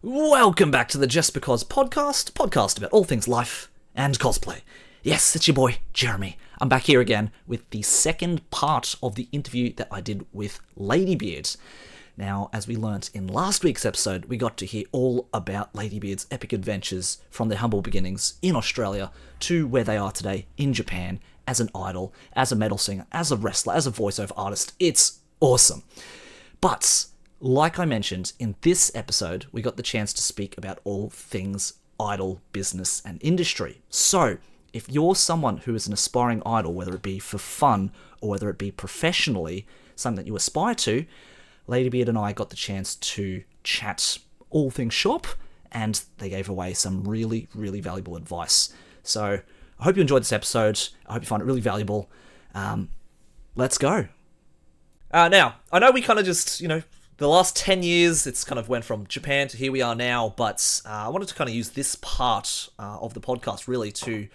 Welcome back to the JustBeCos podcast about all things life and cosplay. Yes, it's your boy, Jeremy. I'm back here again with the second part of the interview that I did with Ladybeard. Now, as we learnt in last week's episode, we got to hear all about Ladybeard's epic adventures from their humble beginnings in Australia to where they are today in Japan as an idol, as a metal singer, as a wrestler, as a voiceover artist. It's awesome. But like I mentioned, in this episode, we got the chance to speak about all things idol, business, and industry. So, if you're someone who is an aspiring idol, whether it be for fun or whether it be professionally, something that you aspire to, Ladybeard and I got the chance to chat all things shop, and they gave away some really, really valuable advice. So, I hope you enjoyed this episode. I hope you find it really valuable. Let's go. Now, I know we kind of just, the last 10 years, it's kind of went from Japan to here we are now, but I wanted to kind of use this part of the podcast really to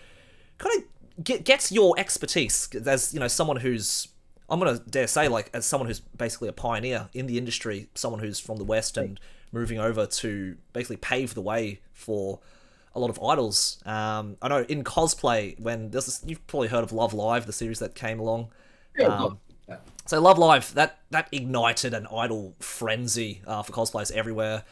kind of get your expertise as, someone who's, I'm going to dare say, as someone who's basically a pioneer in the industry, someone who's from the West and moving over to basically pave the way for a lot of idols. I know in cosplay, when you've probably heard of Love Live, the series that came along. So Love Live, that ignited an idol frenzy for cosplayers everywhere.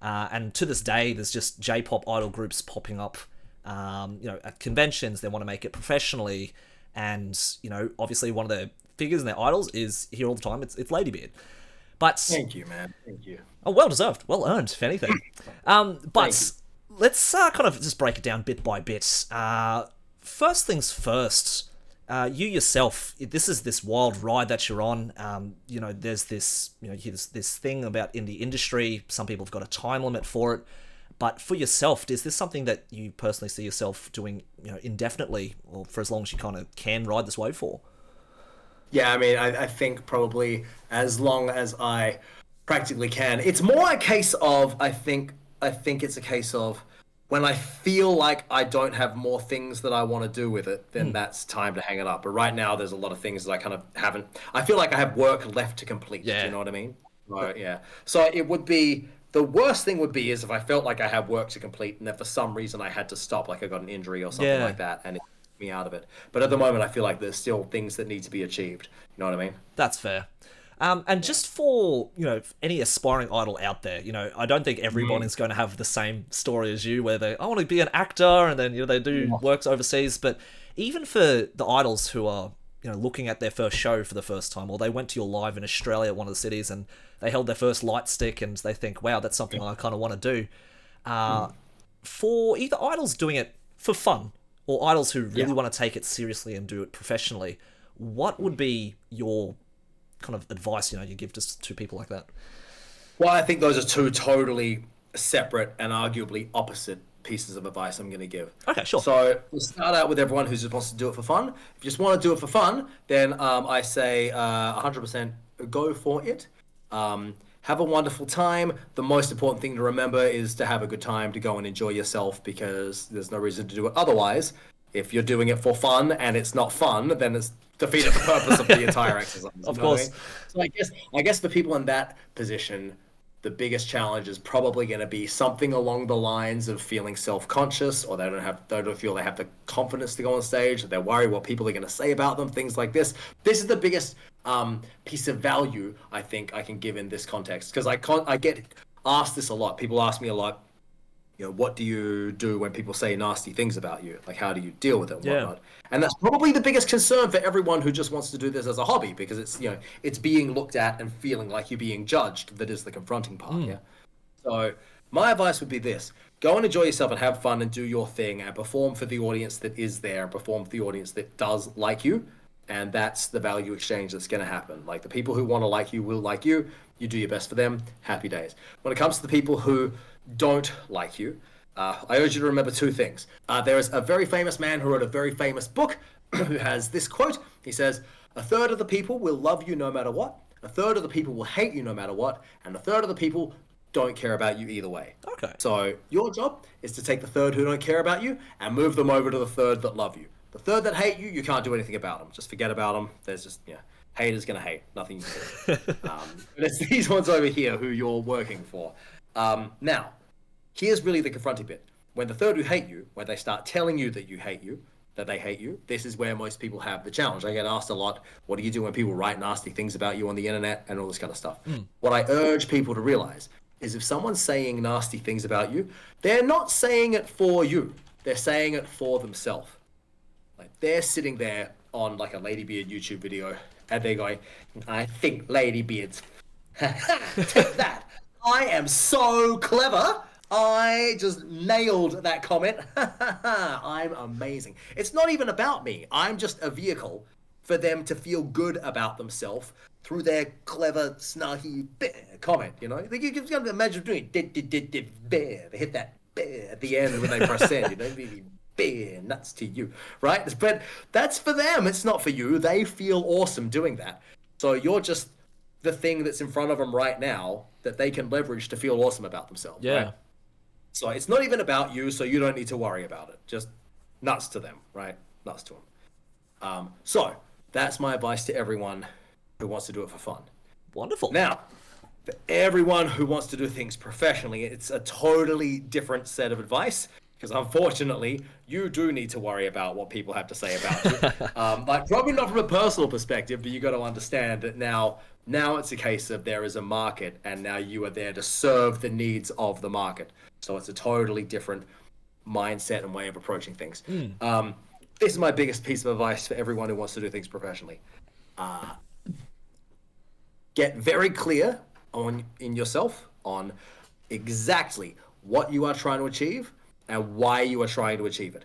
And to this day, there's just J-pop idol groups popping up, at conventions. They want to make it professionally. And, obviously one of the figures in their idols is here all the time. It's Ladybeard. But thank you, man. Thank you. Oh, well deserved. Well earned, if anything. But let's kind of just break it down bit by bit. First things first. You yourself, this is this wild ride that you're on. There's this, here's this thing about in the industry. Some people have got a time limit for it. But for yourself, is this something that you personally see yourself doing, indefinitely, or for as long as you kind of can ride this wave for? Yeah, I mean, I think probably as long as I practically can. It's more a case of, I think it's a case of, when I feel like I don't have more things that I want to do with it, then that's time to hang it up. But right now, there's a lot of things that I kind of haven't. I feel like I have work left to complete. Yeah. Do you know what I mean? Right, yeah. So it would be, the worst thing would be is if I felt like I had work to complete and that for some reason I had to stop, like I got an injury or something like that, and it took me out of it. But at the moment, I feel like there's still things that need to be achieved. You know what I mean? That's fair. And just for, any aspiring idol out there, I don't think everybody's going to have the same story as you, where I want to be an actor, and then, they do works overseas. But even for the idols who are, looking at their first show for the first time, or they went to your live in Australia, one of the cities, and they held their first light stick, and they think, wow, that's something I kind of want to do. For either idols doing it for fun, or idols who really want to take it seriously and do it professionally, what would be your kind of advice, you give to people like that? Well, I think those are two totally separate and arguably opposite pieces of advice I'm going to give. Okay, sure. So we'll start out with everyone who just wants to do it for fun. If you just want to do it for fun, then I say 100% go for it. Have a wonderful time. The most important thing to remember is to have a good time, to go and enjoy yourself, because there's no reason to do it otherwise. If you're doing it for fun and it's not fun, then it's defeated the purpose of the entire exercise. Of course. So I guess for people in that position, the biggest challenge is probably going to be something along the lines of feeling self-conscious, or they don't feel they have the confidence to go on stage. They're worried what people are going to say about them, things like this. This is the biggest piece of value I think I can give in this context, because I get asked this a lot. People ask me a lot, what do you do when people say nasty things about you? Like, how do you deal with it and whatnot? And that's probably the biggest concern for everyone who just wants to do this as a hobby, because it's, it's being looked at and feeling like you're being judged. That is the confronting part, yeah? So my advice would be this. Go and enjoy yourself and have fun and do your thing and perform for the audience that is there and perform for the audience that does like you. And that's the value exchange that's going to happen. Like, the people who want to like you will like you. You do your best for them. Happy days. When it comes to the people who don't like you, I urge you to remember two things. There is a very famous man who wrote a very famous book who has this quote. He says, "A third of the people will love you no matter what. A third of the people will hate you no matter what. And a third of the people don't care about you either way." Okay. So your job is to take the third who don't care about you and move them over to the third that love you. The third that hate you, you can't do anything about them. Just forget about them. There's just, haters gonna hate. Nothing you can do. But it's these ones over here who you're working for. Now, here's really the confronting bit. When the third who hate you, when they start telling you that you hate you, that they hate you, this is where most people have the challenge. I get asked a lot, what do you do when people write nasty things about you on the internet and all this kind of stuff? What I urge people to realize is if someone's saying nasty things about you, they're not saying it for you. They're saying it for themselves. Like they're sitting there on like a Ladybeard YouTube video and they're going, I think Ladybeard's, take that. I am so clever. I just nailed that comment. I'm amazing. It's not even about me. I'm just a vehicle for them to feel good about themselves through their clever, snarky comment, you know? You can imagine doing they hit that at the end when they press send, you know? Bear nuts to you, right? But that's for them. It's not for you. They feel awesome doing that. So you're just the thing that's in front of them right now that they can leverage to feel awesome about themselves. Yeah. Right? So it's not even about you, so you don't need to worry about it. Just nuts to them, right? Nuts to them. So that's my advice to everyone who wants to do it for fun. Wonderful. Now, for everyone who wants to do things professionally, it's a totally different set of advice. Because unfortunately, you do need to worry about what people have to say about you. Like probably not from a personal perspective, but you got to understand that now it's a case of there is a market, and now you are there to serve the needs of the market. So it's a totally different mindset and way of approaching things. This is my biggest piece of advice for everyone who wants to do things professionally. Get very clear in yourself on exactly what you are trying to achieve and why you are trying to achieve it.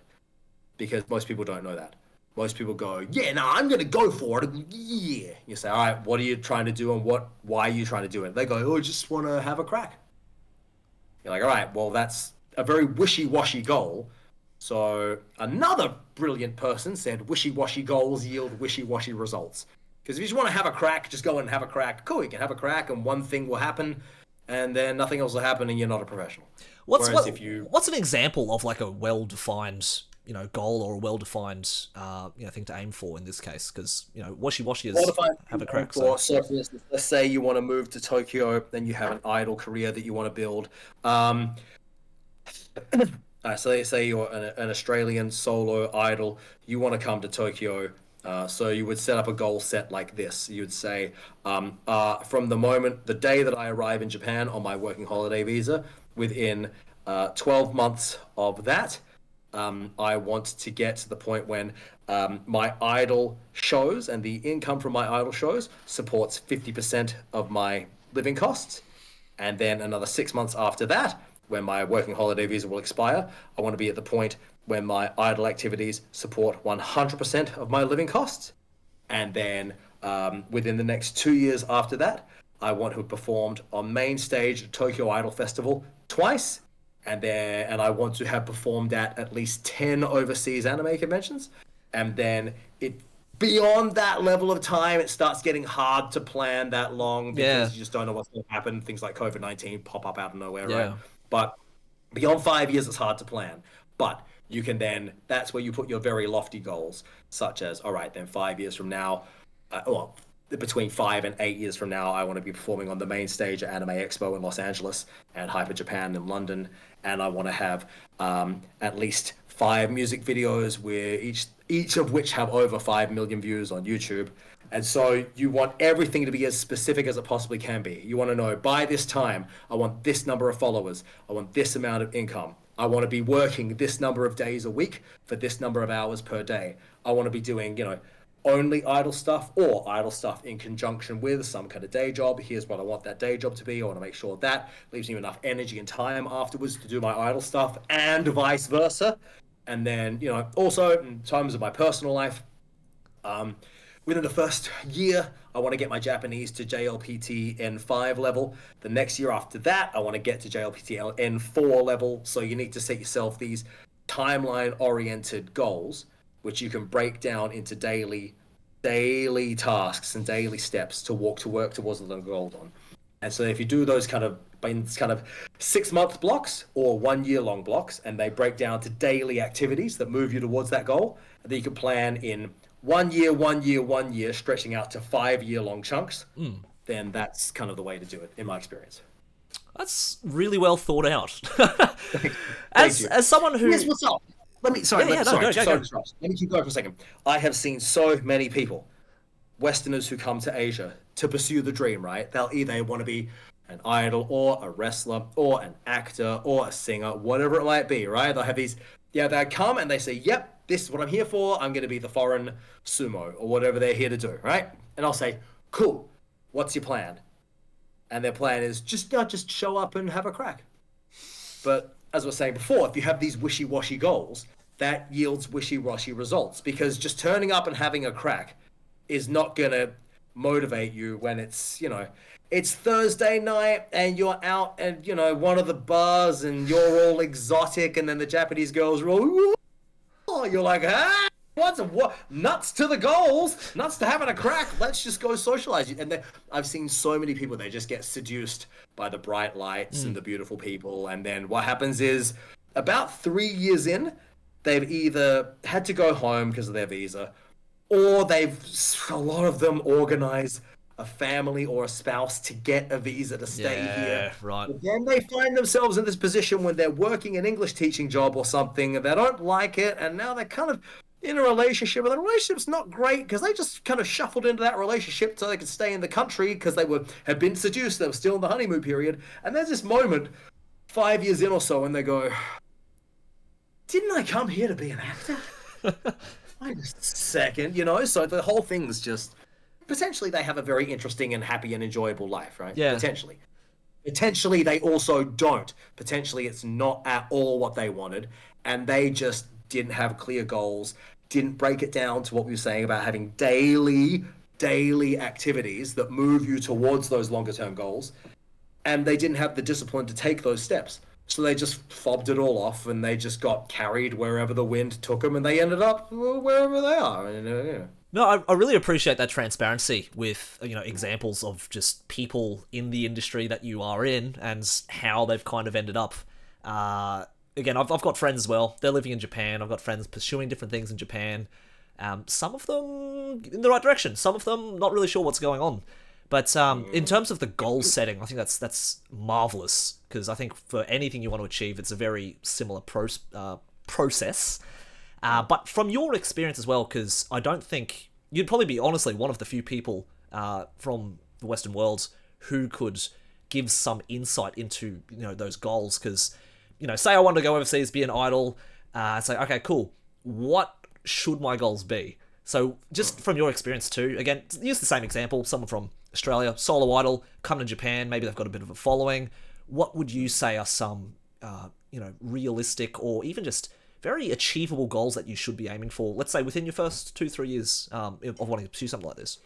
Because most people don't know that. Most people go, yeah, no, I'm going to go for it. Yeah. You say, all right, what are you trying to do and why are you trying to do it? They go, oh, I just want to have a crack. You're like, all right, well, that's a very wishy-washy goal. So another brilliant person said, wishy-washy goals yield wishy-washy results. Because if you just want to have a crack, just go and have a crack. Cool, you can have a crack and one thing will happen and then nothing else will happen and you're not a professional. What's an example of like a well-defined, goal or a well-defined, thing to aim for in this case? Because, washy-washy is have a crack. So for instance, let's say you want to move to Tokyo, then you have an idol career that you want to build. So say you're an Australian solo idol, you want to come to Tokyo. So you would set up a goal set like this. You would say, from the day that I arrive in Japan on my working holiday visa, within 12 months of that, I want to get to the point when my idol shows and the income from my idol shows supports 50% of my living costs. And then another 6 months after that, when my working holiday visa will expire, I want to be at the point when my idol activities support 100% of my living costs. And then within the next 2 years after that, I want to have performed on main stage at Tokyo Idol Festival twice. And I want to have performed at least 10 overseas anime conventions. And then beyond that level of time, it starts getting hard to plan that long because you just don't know what's going to happen. Things like COVID-19 pop up out of nowhere, right? But beyond 5 years, it's hard to plan. But you can then, that's where you put your very lofty goals, such as, all right, then 5 years from now, between 5 and 8 years from now, I want to be performing on the main stage at Anime Expo in Los Angeles and Hyper Japan in London. And I want to have at least 5 music videos where each of which have over 5 million views on YouTube. And so you want everything to be as specific as it possibly can be. You want to know, by this time, I want this number of followers. I want this amount of income. I want to be working this number of days a week for this number of hours per day. I want to be doing, only idol stuff or idol stuff in conjunction with some kind of day job. Here's what I want that day job to be. I want to make sure that leaves me enough energy and time afterwards to do my idol stuff and vice versa. And then, also in terms of my personal life, within the first year, I want to get my Japanese to JLPT N5 level. The next year after that, I want to get to JLPT N4 level. So you need to set yourself these timeline-oriented goals, which you can break down into daily tasks and daily steps to work towards the goal on. And so if you do those kind of 6-month blocks or 1 year long blocks, and they break down to daily activities that move you towards that goal, then you can plan in 1 year, stretching out to 5 year long chunks, then that's kind of the way to do it, in my experience. That's really well thought out. Thank as you. as someone who Here's what's up. Let me sorry, Yeah, yeah, no, sorry, go, sorry, go, go. sorry. Let me keep going for a second. I have seen so many people, Westerners who come to Asia to pursue the dream, right? They'll either want to be an idol or a wrestler or an actor or a singer, whatever it might be, right? They'll have these, yeah, they come and they say, yep, this is what I'm here for. I'm going to be the foreign sumo or whatever they're here to do, right? And I'll say, cool, what's your plan? And their plan is just show up and have a crack. But as I was saying before, if you have these wishy-washy goals, that yields wishy-washy results because just turning up and having a crack is not going to motivate you when it's, it's Thursday night and you're out at, one of the bars and you're all exotic and then the Japanese girls are all, oh, you're like, ah, what? Nuts to the goals, nuts to having a crack. Let's just go socialize. And I've seen so many people, they just get seduced by the bright lights and the beautiful people. And then what happens is about 3 years in, they've either had to go home because of their visa or a lot of them organize a family or a spouse to get a visa to stay here. Right. But then they find themselves in this position when they're working an English teaching job or something and they don't like it. And now they're kind of in a relationship, and the relationship's not great because they just kind of shuffled into that relationship so they could stay in the country because had been seduced. They were still in the honeymoon period. And there's this moment 5 years in or so and they go, didn't I come here to be an actor? Wait a second, So the whole thing's just potentially they have a very interesting and happy and enjoyable life, right? Yeah. Potentially. Potentially they also don't. Potentially it's not at all what they wanted, and they just didn't have clear goals, didn't break it down to what we were saying about having daily activities that move you towards those longer term goals, and they didn't have the discipline to take those steps. So they just fobbed it all off and they just got carried wherever the wind took them and they ended up wherever they are. No, I really appreciate that transparency with, examples of just people in the industry that you are in and how they've kind of ended up. Again, I've got friends as well. They're living in Japan. I've got friends pursuing different things in Japan. Some of them in the right direction. Some of them not really sure what's going on. But in terms of the goal setting, I think that's marvelous because I think for anything you want to achieve, it's a very similar process. But from your experience as well, because I don't think you'd probably be honestly one of the few people from the Western world who could give some insight into those goals. Because say I wanted to go overseas, be an idol, say okay, cool. What should my goals be? So just from your experience too, again, use the same example. Someone from Australia, solo idol, coming to Japan, maybe they've got a bit of a following. What would you say are some, realistic or even just very achievable goals that you should be aiming for, let's say within your first 2-3 years of wanting to pursue something like this?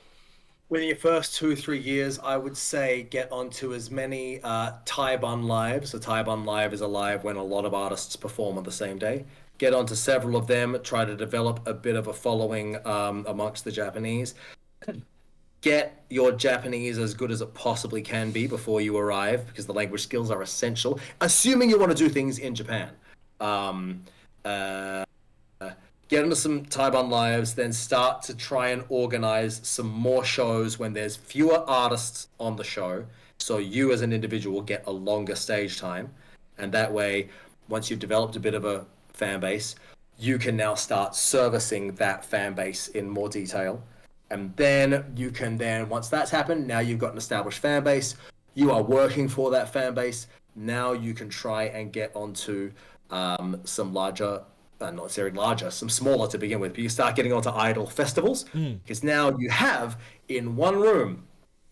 Within your first 2-3 years, I would say get onto as many Thai Bun lives. A Thai Bun live is a live when a lot of artists perform on the same day. Get onto several of them, try to develop a bit of a following amongst the Japanese. Get your Japanese as good as it possibly can be before you arrive, because the language skills are essential, assuming you want to do things in Japan. Get into some Thai Bun lives, then start to try and organize some more shows when there's fewer artists on the show, so you as an individual get a longer stage time. And that way, once you've developed a bit of a fan base, you can now start servicing that fan base in more detail. And then you can once that's happened, now you've got an established fan base, you are working for that fan base, now you can try and get onto some larger, not necessarily larger, some smaller to begin with, but you start getting onto idol festivals, because now you have in one room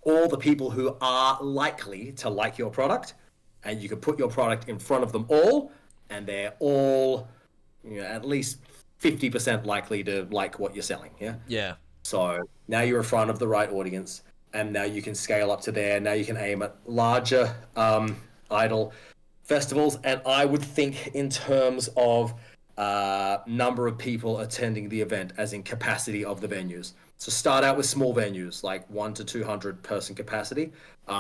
all the people who are likely to like your product, and you can put your product in front of them all, and they're all at least 50% likely to like what you're selling. Yeah. So now you're in front of the right audience, and now you can scale up to there. Now you can aim at larger idol festivals, and I would think in terms of number of people attending the event, as in capacity of the venues. So start out with small venues, like 1 to 200 person capacity.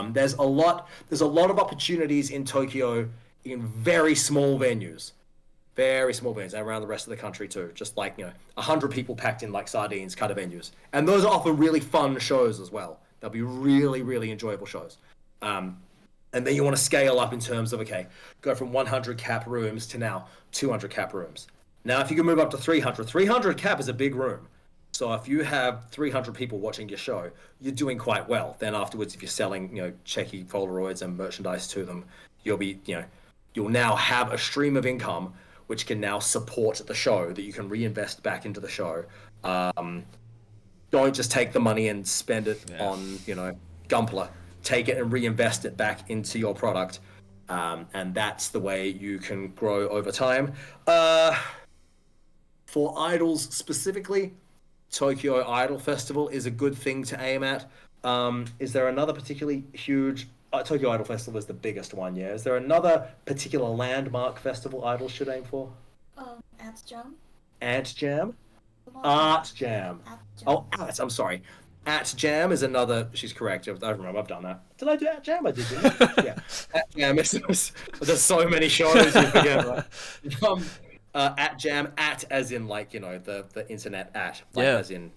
There's a lot of opportunities in Tokyo in very small venues. Very small venues, and around the rest of the country too. Just like 100 people packed in like sardines kind of venues, and those are often really fun shows as well. They'll be really, really enjoyable shows. And then you want to scale up in terms of, okay, go from 100 cap rooms to now 200 cap rooms. Now, if you can move up to 300 cap is a big room. So if you have 300 people watching your show, you're doing quite well. Then afterwards, if you're selling, checky Polaroids and merchandise to them, you'll now have a stream of income which can now support the show that you can reinvest back into the show. Don't just take the money and spend it on, Gunpla. Take it and reinvest it back into your product. And that's the way you can grow over time. For idols specifically, Tokyo Idol Festival is a good thing to aim at. Is there another particularly huge... Tokyo Idol Festival is the biggest one, yeah. Is there another particular landmark festival idols should aim for? Ant Jam. Ant Jam? Art Jam. Oh, Art, I'm sorry. At Jam is another... She's correct. I remember, I've done that. Did I do At Jam? I did, didn't I? Yeah. At Jam is... There's so many shows, you forget, right? At Jam, as in, the internet at. As in,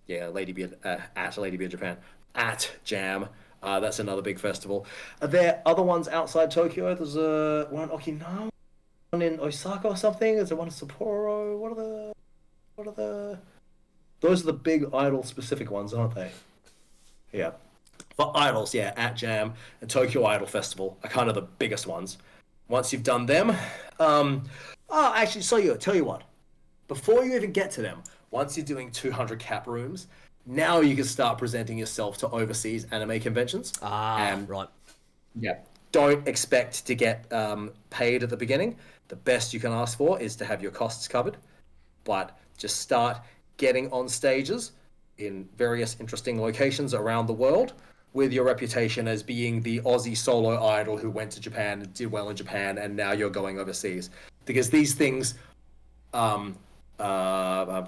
Ladybeard, at Ladybeard Japan. At Jam. That's another big festival. Are there other ones outside Tokyo? There's one in Okinawa, one in Osaka or something. Is there one in Sapporo? What are the... Those are the big idol-specific ones, aren't they? Yeah. For idols, at Jam and Tokyo Idol Festival are kind of the biggest ones. Once you've done them... tell you what. Before you even get to them, once you're doing 200 cap rooms, now you can start presenting yourself to overseas anime conventions. Right. Yeah. Don't expect to get paid at the beginning. The best you can ask for is to have your costs covered. But just start getting on stages in various interesting locations around the world with your reputation as being the Aussie solo idol who went to Japan and did well in Japan, and now you're going overseas. Because these things, I've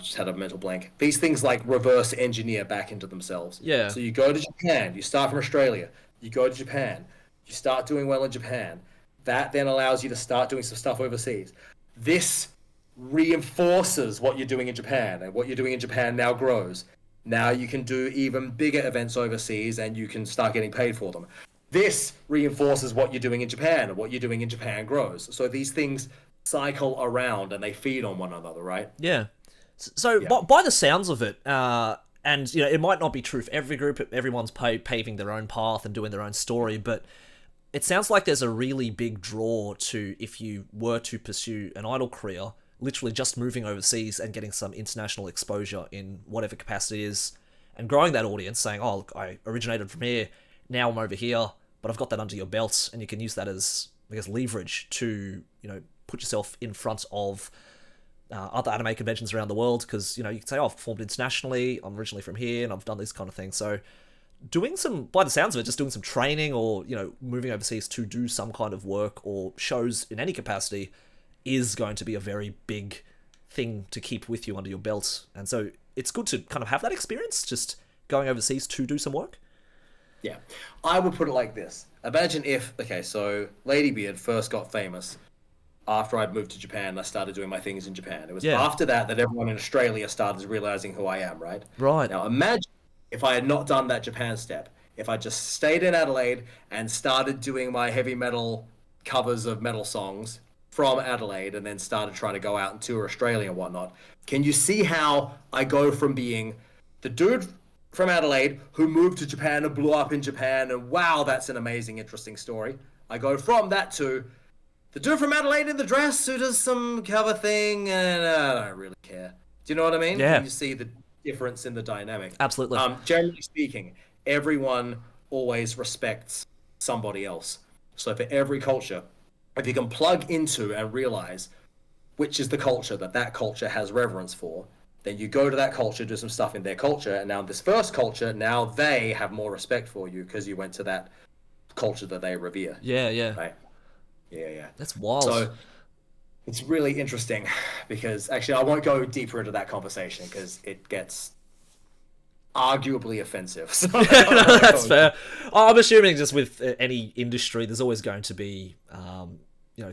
just had a mental blank. These things reverse engineer back into themselves. Yeah. So you go to Japan, you start from Australia, you go to Japan, you start doing well in Japan. That then allows you to start doing some stuff overseas. This reinforces what you're doing in Japan, and what you're doing in Japan now grows. Now you can do even bigger events overseas, and you can start getting paid for them. This reinforces what you're doing in Japan, and what you're doing in Japan grows. So these things cycle around, and they feed on one another, right? Yeah. So by the sounds of it, and it might not be true for every group, everyone's paving their own path and doing their own story, but it sounds like there's a really big draw to, if you were to pursue an idol career, literally just moving overseas and getting some international exposure in whatever capacity it is, and growing that audience, saying, oh, look, I originated from here, now I'm over here, but I've got that under your belt, and you can use that as, I guess, leverage to, put yourself in front of other anime conventions around the world, because, you can say, oh, I've performed internationally, I'm originally from here, and I've done this kind of thing. So doing some, by the sounds of it, just doing some training, or, moving overseas to do some kind of work or shows in any capacity is going to be a very big thing to keep with you under your belt. And so it's good to kind of have that experience, just going overseas to do some work. Yeah. I would put it like this. Imagine if, so Ladybeard first got famous after I'd moved to Japan and I started doing my things in Japan. It was after that everyone in Australia started realizing who I am, right? Right. Now imagine if I had not done that Japan step, if I just stayed in Adelaide and started doing my heavy metal covers of metal songs from Adelaide, and then started trying to go out and tour Australia and whatnot. Can you see how I go from being the dude from Adelaide who moved to Japan and blew up in Japan, and wow, that's an amazing, interesting story. I go from that to the dude from Adelaide in the dress who does some cover thing, and I don't really care. Do you know what I mean? Yeah. You see the difference in the dynamic. Absolutely. Generally speaking, everyone always respects somebody else. So for every culture, if you can plug into and realize which is the culture that culture has reverence for, then you go to that culture, do some stuff in their culture, and now this first culture, now they have more respect for you because you went to that culture that they revere. Yeah, yeah. Right? Yeah. That's wild. So it's really interesting because, actually, I won't go deeper into that conversation because it gets arguably offensive. So no, that's fair. I'm assuming just with any industry, there's always going to be,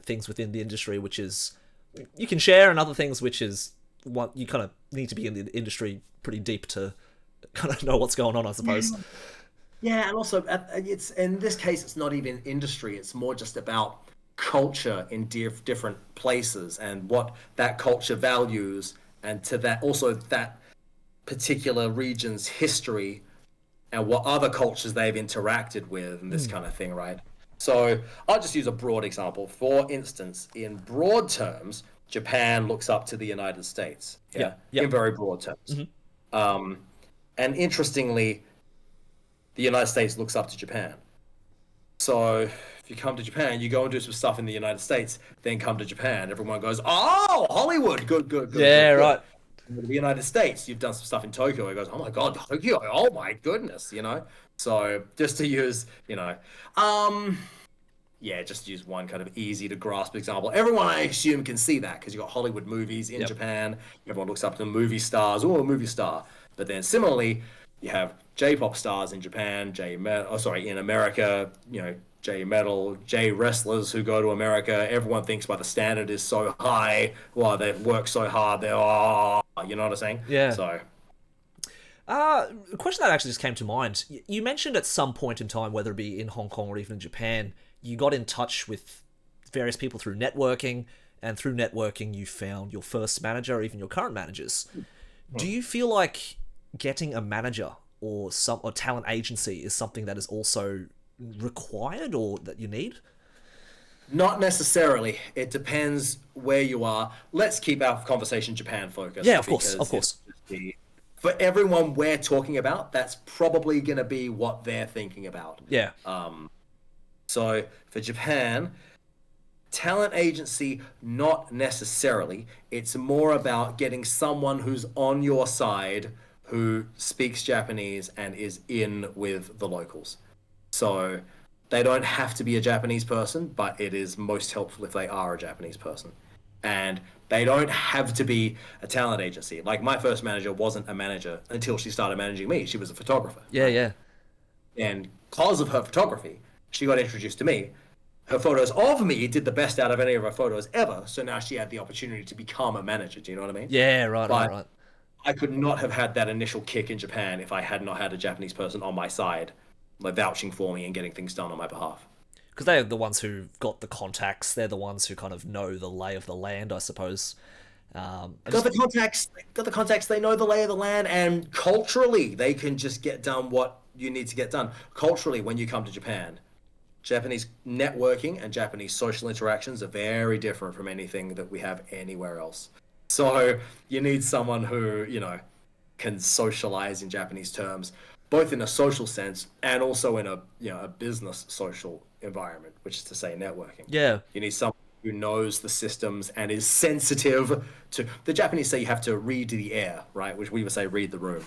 things within the industry which is you can share, and other things which is what you kind of need to be in the industry pretty deep to kind of know what's going on, I suppose. Yeah, and also it's in this case, it's not even industry. It's more just about culture in different places and what that culture values, and to that also that particular region's history and what other cultures they've interacted with and this kind of thing, right? So I'll just use a broad example. For instance, in broad terms, Japan looks up to the United States. Yeah, Yeah. in very broad terms. And interestingly, the United States looks up to Japan. So if you come to Japan, you go and do some stuff in the United States, then come to Japan. Everyone goes, "Oh, Hollywood, good, good, good, Yeah, good, good." right. The United States, you've done some stuff in Tokyo. It goes, "Oh my God, Tokyo! Oh my goodness!" So just to use, yeah, just use one kind of easy to grasp example. Everyone, I assume, can see that because you've got Hollywood movies in Japan. Everyone looks up to movie stars. Oh, a movie star. But then similarly, you have J-pop stars in Japan, in America, J-metal, J-wrestlers who go to America. Everyone thinks, well, the standard is so high. Well, they work so hard. You know what I'm saying? Yeah. So, A question that actually just came to mind. You mentioned at some point in time, whether it be in Hong Kong or even in Japan, you got in touch with various people through networking, and through networking you found your first manager or even your current managers. Do you feel like getting a manager or talent agency is something that is also required or that you need? not necessarily. It depends where you are. Let's keep our conversation Japan focused. Yeah, of course. For everyone we're talking about, that's probably going to be what they're thinking about. Yeah. So for Japan, talent agency, not necessarily. It's more about getting someone who's on your side, who speaks Japanese and is in with the locals. So they don't have to be a Japanese person, but it is most helpful if they are a Japanese person. And they don't have to be a talent agency. Like, my first manager wasn't a manager until she started managing me. She was a photographer. Yeah, yeah. And because of her photography, she got introduced to me. Her photos of me did the best out of any of her photos ever. So now she had the opportunity to become a manager. Do you know what I mean? Yeah, right. I could not have had that initial kick in Japan if I had not had a Japanese person on my side, like vouching for me and getting things done on my behalf. Because they're the ones who've got the contacts. They're the ones who kind of know the lay of the land, I suppose. Got the contacts. They know the lay of the land, and culturally, they can just get done what you need to get done. Culturally, when you come to Japan, Japanese networking and Japanese social interactions are very different from anything that we have anywhere else. So you need someone who, can socialize in Japanese terms, both in a social sense and also in a business social environment, which is to say networking. Yeah. You need someone who knows the systems and is sensitive to... The Japanese say you have to read the air, right? Which we would say read the room.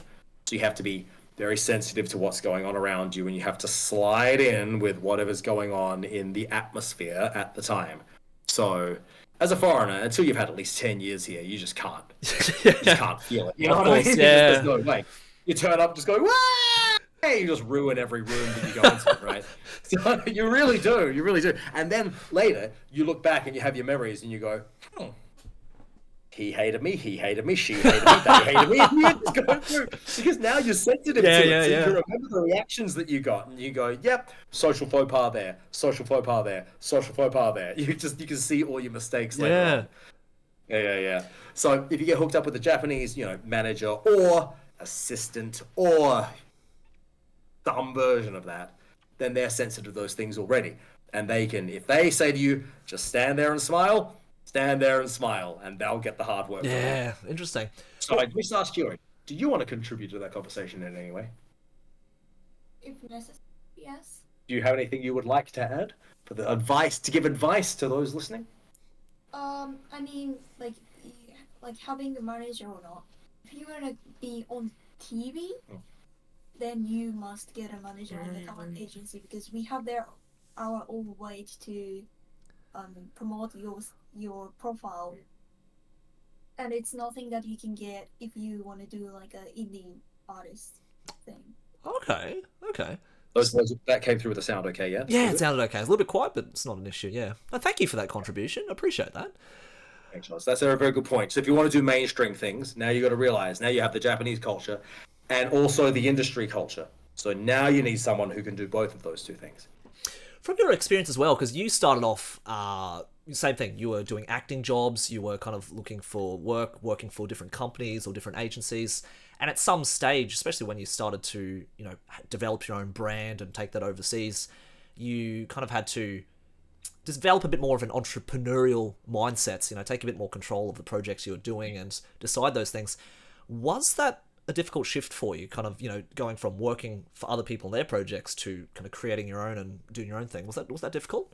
So you have to be very sensitive to what's going on around you, and you have to slide in with whatever's going on in the atmosphere at the time. So, as a foreigner, until you've had at least 10 years here, you just can't. You just can't feel it. You know what I mean? Yeah. There's no way. You turn up just going, "Wah!" You just ruin every room that you go into, right? So you really do. And then later, you look back and you have your memories and you go, he hated me, she hated me, they hated me. And you just go through, because now you're sensitive to it. So you remember the reactions that you got, and you go, yep, social faux pas there, social faux pas there, social faux pas there. You can see all your mistakes later on. Yeah. So if you get hooked up with a Japanese, manager or assistant or some version of that, then they're sensitive to those things already. And they can, if they say to you, just stand there and smile, and they'll get the hard work. Yeah, interesting. So I just asked you, do you want to contribute to that conversation in any way? If necessary, yes. Do you have anything you would like to add for the advice, to give advice to those listening? I mean, like having a manager or not. If you want to be on TV, then you must get a manager in the talent agency, because we have our own way to promote your profile, and it's nothing that you can get if you want to do like a indie artist thing. Okay. That came through with the sound okay, yeah? Yeah, it sounded okay. It's a little bit quiet, but it's not an issue, yeah. Well, thank you for that contribution. I appreciate that. Thanks, Charles. That's a very good point. So if you want to do mainstream things, now you got to realize, now you have the Japanese culture and also the industry culture. So now you need someone who can do both of those two things. From your experience as well, because you started off, same thing, you were doing acting jobs, you were kind of looking for work, working for different companies or different agencies, and at some stage, especially when you started to, develop your own brand and take that overseas, you kind of had to develop a bit more of an entrepreneurial mindset, take a bit more control of the projects you were doing and decide those things. Was that a difficult shift for you, kind of, going from working for other people and their projects to kind of creating your own and doing your own thing? Was that difficult?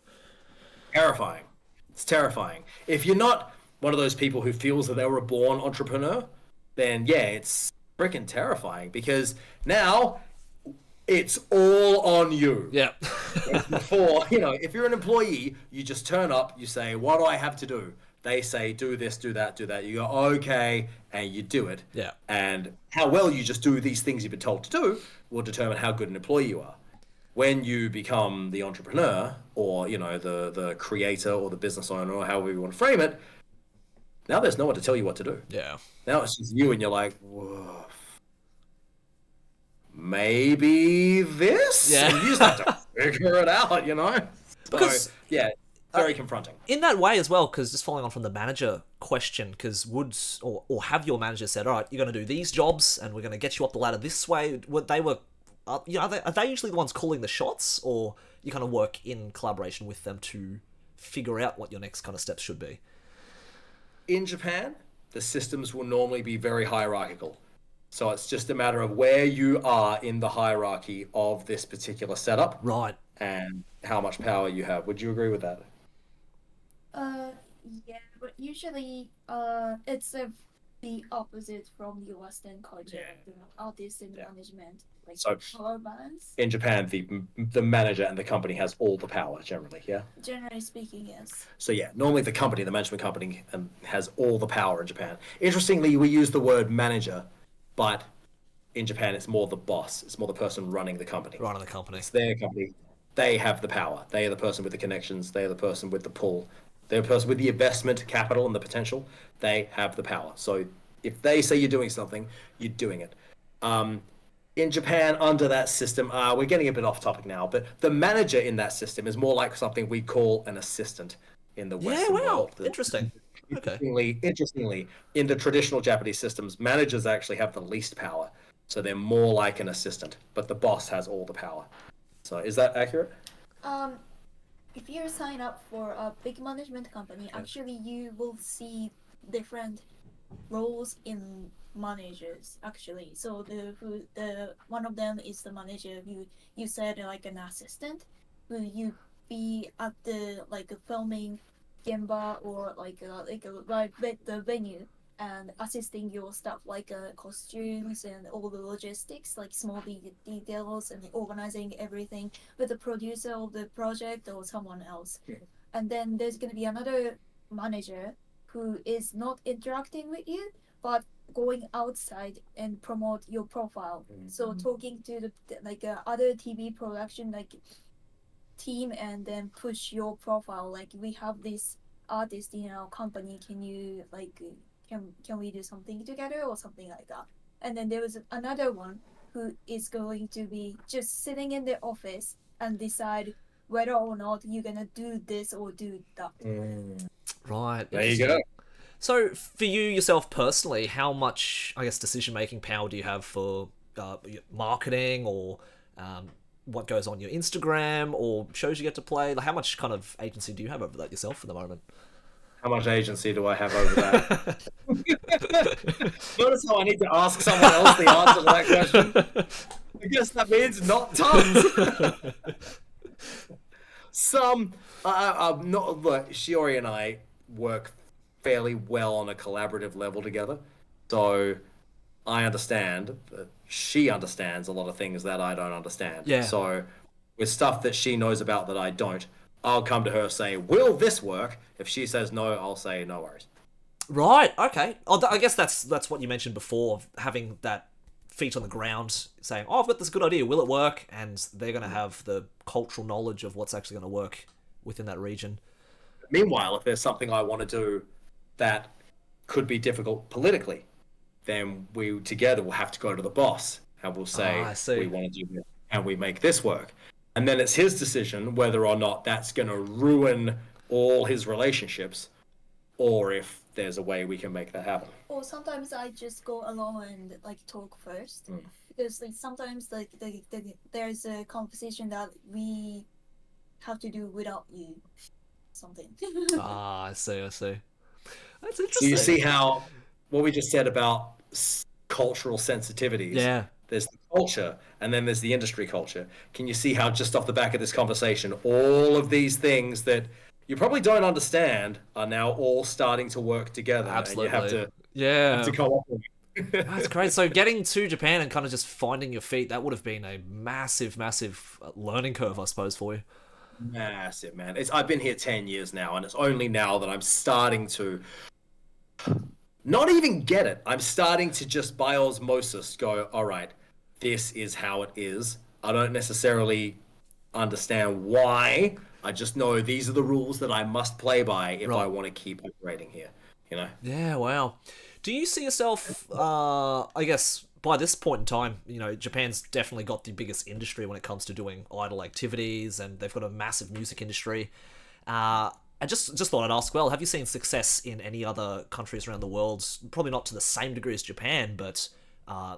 Terrifying. It's terrifying. If you're not one of those people who feels that they were a born entrepreneur, then yeah, it's freaking terrifying, because now it's all on you. Yeah. Before, if you're an employee, you just turn up, you say, what do I have to do? They say, do this, do that, do that. You go, okay, and you do it. Yeah. And how well you just do these things you've been told to do will determine how good an employee you are. When you become the entrepreneur, or, the creator or the business owner, or however you want to frame it, now there's no one to tell you what to do. Yeah. Now it's just you, and you're like, whoa, maybe this? Yeah. And you just have to figure it out, So, Because yeah, very confronting. In that way as well, because just following on from the manager question, because or have your manager said, all right, you're going to do these jobs and we're going to get you up the ladder this way? Are they usually the ones calling the shots, or you kind of work in collaboration with them to figure out what your next kind of steps should be? In Japan, the systems will normally be very hierarchical. So it's just a matter of where you are in the hierarchy of this particular setup. Right. And how much power you have. Would you agree with that? Yeah, but usually, it's the opposite from the Western culture, the artist and management, like So, power balance. In Japan, the manager and the company has all the power, generally, yeah? Generally speaking, yes. So yeah, normally the management company, has all the power in Japan. Interestingly, we use the word manager, but in Japan, it's more the boss. It's more the person running the company. Running the company. It's their company. They have the power. They are the person with the connections. They are the person with the pull. They're the person with the investment capital and the potential. They have the power. So if they say you're doing something, you're doing it. In Japan, under that system, we're getting a bit off topic now, but the manager in that system is more like something we call an assistant in the Western world. Interesting. Okay. Interestingly, in the traditional Japanese systems, managers actually have the least power. So they're more like an assistant, but the boss has all the power. So is that accurate? If you sign up for a big management company, actually you will see different roles in managers actually. So the one of them is the manager who you said like an assistant, who you be at the filming gemba or the venue and assisting your staff costumes and all the logistics, small details, and organizing everything with the producer of the project or someone else. And then there's going to be another manager who is not interacting with you but going outside and promote your profile. So talking to the other TV production team and then push your profile, we have this artist in our company, can you can we do something together or something like that. And then there was another one who is going to be just sitting in the office and decide whether or not you're gonna do this or do that. Right. There you go. So for you yourself personally, how much, I guess, decision-making power do you have for marketing or what goes on your Instagram or shows you get to play? How much kind of agency do you have over that yourself for the moment? How much agency do I have over that? Notice how I need to ask someone else the answer to that question. I guess that means not tons. Look, Shiori and I work fairly well on a collaborative level together. So I understand that she understands a lot of things that I don't understand. Yeah. So with stuff that she knows about that I don't, I'll come to her and say, will this work? If she says no, I'll say no worries. Right, okay. I guess that's what you mentioned before, of having that feet on the ground, saying, I've got this good idea, will it work? And they're going to have the cultural knowledge of what's actually going to work within that region. Meanwhile, if there's something I want to do that could be difficult politically, then we together will have to go to the boss and we'll say, I see. we want to do this, and we make this work. And then it's his decision whether or not that's going to ruin all his relationships, or if there's a way we can make that happen. Or sometimes I just go along and like talk first, because like sometimes like there's a conversation that we have to do without you, something. I see. That's interesting. So you see how what we just said about cultural sensitivities. Yeah. There's the culture, and then there's the industry culture. Can you see how just off the back of this conversation, all of these things that you probably don't understand are now all starting to work together? Absolutely. And you have to cooperate. That's great. So getting to Japan and kind of just finding your feet, that would have been a massive learning curve, I suppose, for you. Massive, man. I've been here 10 years now, and it's only now that I'm starting to not even get it. I'm starting to just by osmosis go, all right, this is how it is. I don't necessarily understand why. I just know these are the rules that I must play by if I want to keep operating here, you know? Yeah, wow. Do you see yourself, I guess, by this point in time, you know, Japan's definitely got the biggest industry when it comes to doing idol activities, and they've got a massive music industry. I just thought I'd ask, well, have you seen success in any other countries around the world? Probably not to the same degree as Japan, but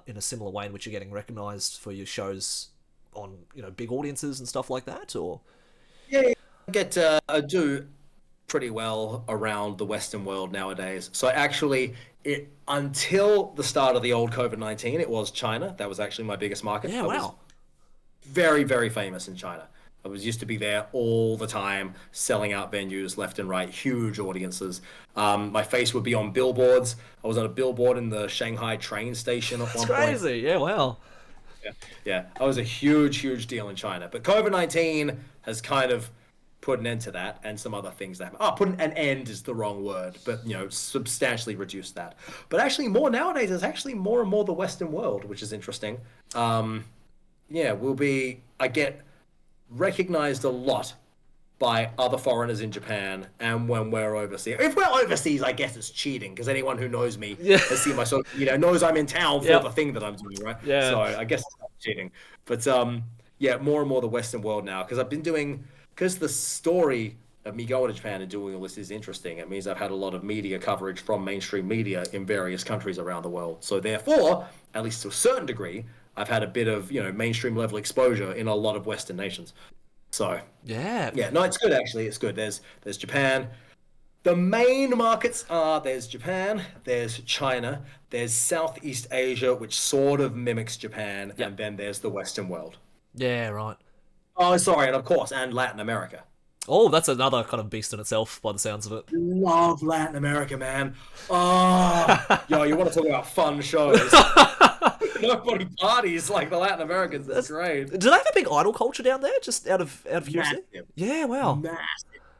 in a similar way in which you're getting recognised for your shows on, you know, big audiences and stuff like that, or? Yeah, I do pretty well around the Western world nowadays. So actually, until the start of the old COVID-19, it was China. That was actually my biggest market. Yeah, wow. Very, very famous in China. I used to be there all the time, selling out venues left and right, huge audiences. My face would be on billboards. I was on a billboard in the Shanghai train station at one point. That's crazy. Yeah, wow. Yeah, I was a huge deal in China. But COVID-19 has kind of put an end to that, and some other things that put an end is the wrong word, but you know, substantially reduced that. But actually more nowadays, it's actually more and more the Western world, which is interesting. I get recognized a lot by other foreigners in Japan, and when we're overseas. If we're overseas, I guess it's cheating, because anyone who knows me has seen my social, knows I'm in town for the thing that I'm doing, right? Yeah. So I guess it's not cheating. But more and more the Western world now, because I've been doing, because the story of me going to Japan and doing all this is interesting. It means I've had a lot of media coverage from mainstream media in various countries around the world. So therefore, at least to a certain degree, I've had a bit of, mainstream level exposure in a lot of Western nations. So yeah, no, it's good actually. It's good. There's Japan. The main markets are there's Japan, there's China, there's Southeast Asia, which sort of mimics Japan, and then there's the Western world. Yeah, right. Oh, sorry, and of course, and Latin America. Oh, that's another kind of beast in itself, by the sounds of it. Love Latin America, man. Oh, you want to talk about fun shows? Nobody parties like the Latin Americans. That's great. Do they have a big idol culture down there? Just out of curiosity? Massive. Yeah, wow. Massive.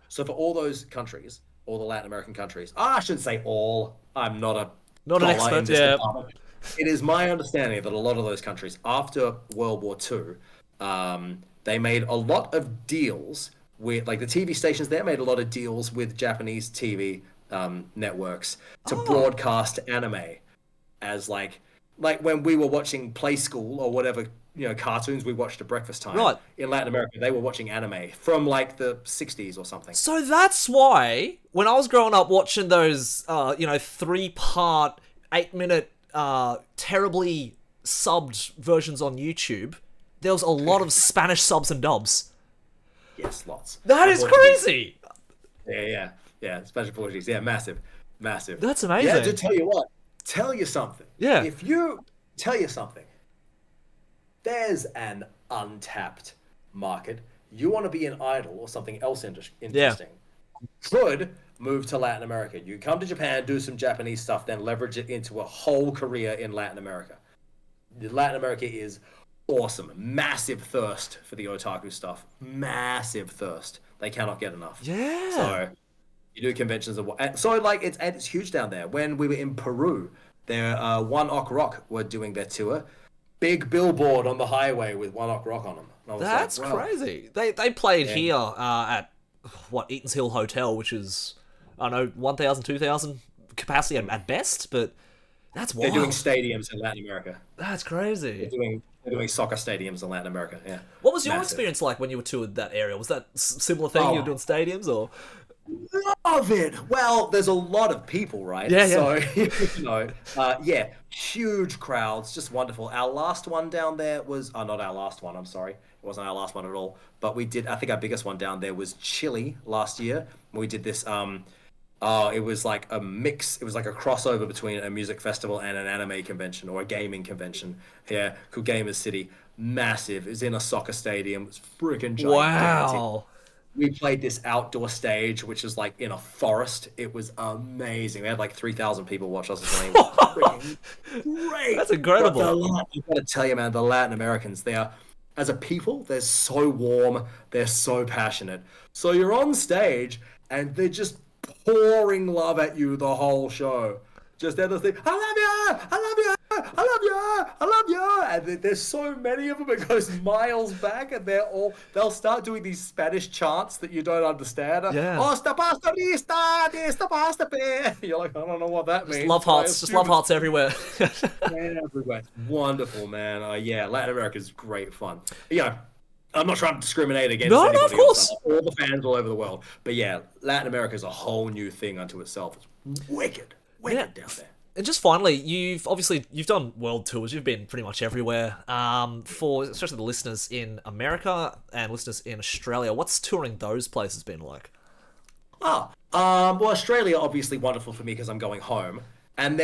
So for all those countries, all the Latin American countries, I shouldn't say all. I'm not an expert. Yeah. Department. It is my understanding that a lot of those countries, after World War II, they made a lot of deals with, like the TV stations there made a lot of deals with Japanese TV networks to broadcast anime as like when we were watching Play School or whatever, cartoons we watched at breakfast time. Right. In Latin America, they were watching anime from like the 60s or something. So that's why when I was growing up watching those, 3-part, 8-minute, terribly subbed versions on YouTube, there was a lot of Spanish subs and dubs. Yes, lots. That is crazy. Yeah. Spanish and Portuguese. Yeah, massive. That's amazing. Yeah, to tell you what. Tell you something. Yeah. If you tell you something, there's an untapped market. You want to be an idol or something else interesting. You could move to Latin America. You come to Japan, do some Japanese stuff, then leverage it into a whole career in Latin America. Latin America is awesome. Massive thirst for the otaku stuff. Massive thirst. They cannot get enough. Yeah. So you do conventions it's huge down there. When we were in Peru, there One Ok Rock were doing their tour. Big billboard on the highway with One Ok Rock on them. That's crazy. They played here at Eaton's Hill Hotel, which is 1,000, 2,000 capacity at best, but That's They're doing wild. stadiums in Latin America. That's They're crazy. doing soccer stadiums in Latin America. Yeah. What was your Massive. experience like when you were toured that area? Was that similar thing? You were Oh, doing stadiums or? love it. Well, there's a lot of people, right? Yeah, So, yeah, huge crowds, just wonderful. Our last one down there was, not our last one, I'm sorry. It wasn't our last one at all. But we did, I think our biggest one down there was Chile last year. We did this, it was like a mix, it was like a crossover between a music festival and an anime convention or a gaming convention. Yeah, called Gamers City. Massive. It was in a soccer stadium. It was freaking gigantic. Wow. We played this outdoor stage, which is like in a forest. It was amazing. We had like 3,000 people watch us. It was freaking great. That's incredible. I've got to tell you, man, the Latin Americans, they are, as a people, they're so warm. They're so passionate. So you're on stage and they're just pouring love at you the whole show. Just they're just like, I love you, I love you, I love you, I love you. And there's so many of them, it goes miles back, and they'll start doing these Spanish chants that you don't understand. Yeah. Osta pasta lista, esta pasta pe. You're like, I don't know what that means. Love hearts, just love hearts everywhere. Everywhere. It's wonderful, man. Yeah, Latin America's great fun. Yeah. I'm not trying to discriminate against anybody of course. else. All the fans all over the world. But yeah, Latin America is a whole new thing unto itself. It's wicked down there. And just finally, you've done world tours. You've been pretty much everywhere. For especially the listeners in America and listeners in Australia, what's touring those places been like? Well, Australia obviously wonderful for me because I'm going home, and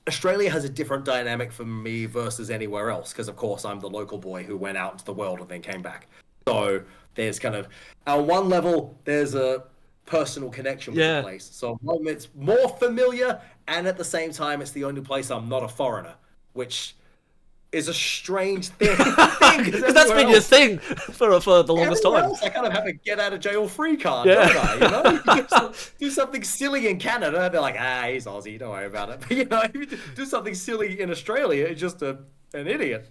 Australia has a different dynamic for me versus anywhere else because of course I'm the local boy who went out into the world and then came back. So there's kind of, on one level, there's a personal connection with the place. So it's more familiar, and at the same time, it's the only place I'm not a foreigner, which is a strange thing. Because that's been your thing for the longest time. Else, I kind of have a get out of jail free card, don't I? You know, do something silly in Canada, they're like, he's Aussie, don't worry about it. But you know, if you do something silly in Australia, it's just an idiot.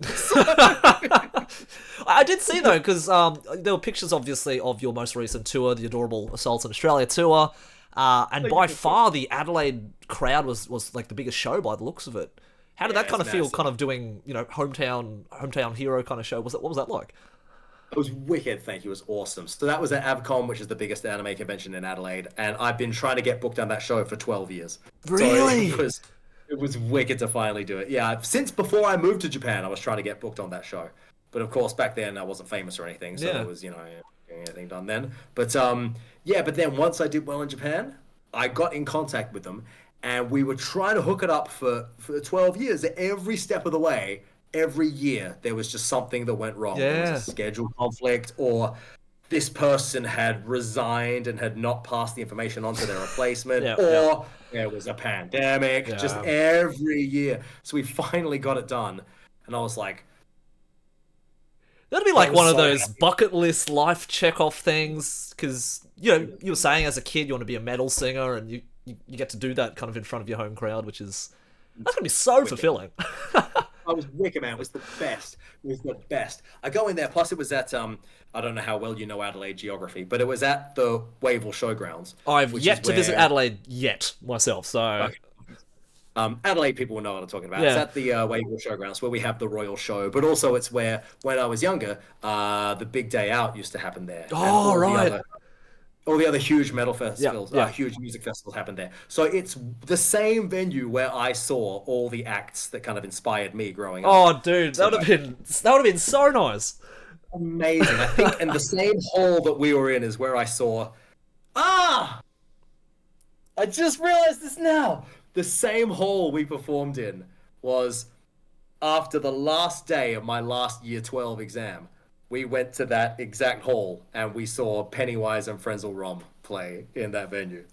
I did see though, because there were pictures obviously of your most recent tour, the Adorable Assaults in Australia tour, and by far the Adelaide crowd was like the biggest show by the looks of it. How did that kind of feel, kind of doing, hometown hero kind of show? What was that like? It was wicked, thank you. It was awesome. So that was at AvCon, which is the biggest anime convention in Adelaide, and I've been trying to get booked on that show for 12 years. Really? So it was wicked to finally do it. Yeah, since before I moved to Japan, I was trying to get booked on that show. But of course, back then I wasn't famous or anything, so there was, getting anything done then. But but then once I did well in Japan, I got in contact with them. And we were trying to hook it up for 12 years. Every step of the way, every year, there was just something that went wrong. Yeah. There was a schedule conflict, or this person had resigned and had not passed the information on to their replacement, or there was a pandemic, just every year. So we finally got it done. And I was like... That'd be like one of those bucket list life check-off things, because, you were saying as a kid you want to be a metal singer, and you get to do that kind of in front of your home crowd, that's going to be so fulfilling. I was wicked, man. It was the best. It was the best. I go in there, plus it was at, I don't know how well you know Adelaide geography, but it was at the Wavell Showgrounds. I've yet to visit Adelaide myself, so... Okay. Adelaide people will know what I'm talking about. Yeah. It's at the Wavell Showgrounds where we have the Royal Show, but also it's where, when I was younger, the Big Day Out used to happen there. Oh, right. All the other huge metal festivals, huge music festivals happened there. So it's the same venue where I saw all the acts that kind of inspired me growing up. Oh, dude, that would have been so nice. Amazing. I think, and the same hall that we were in is where I saw... I just realized this now. The same hall we performed in was after the last day of my last year 12 exam. We went to that exact hall and we saw Pennywise and Frenzal Rhomb play in that venue.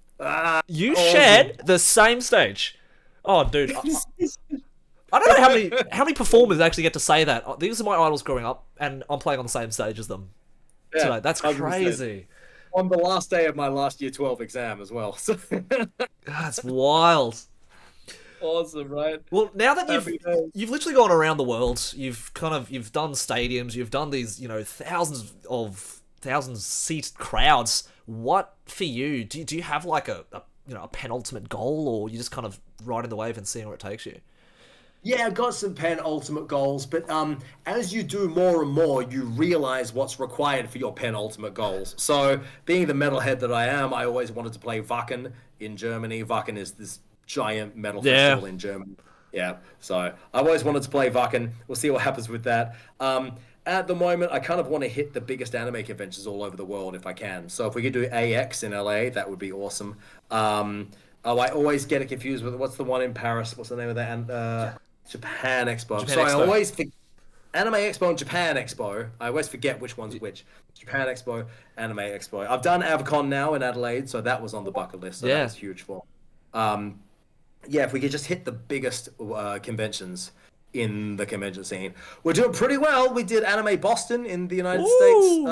You shared the same stage. Oh, dude. I don't know how many performers actually get to say that. These are my idols growing up, and I'm playing on the same stage as them. today. That's 100%. crazy. On the last day of my last year 12 exam as well. So That's wild. Awesome, right? Well, now that you've literally gone around the world, you've done stadiums, you've done these, thousands seat crowds. What for you? Do you have like a a penultimate goal, or you just kind of riding the wave and seeing where it takes you? Yeah, I've got some penultimate goals, but as you do more and more, you realize what's required for your penultimate goals. So, being the metalhead that I am, I always wanted to play Wacken in Germany. Wacken is this giant metal festival in Germany. Yeah, so I always wanted to play Wacken. We'll see what happens with that. At the moment, I kind of want to hit the biggest anime conventions all over the world if I can. So if we could do AX in LA, that would be awesome. I always get it confused with what's the one in Paris? What's the name of that? Japan Expo. I always forget Anime Expo and Japan Expo. I always forget which one's which. Japan Expo, Anime Expo. I've done AvCon now in Adelaide, so that was on the bucket list. So that was huge for. If we could just hit the biggest conventions in the convention scene, we're doing pretty well. We did Anime Boston in the United States.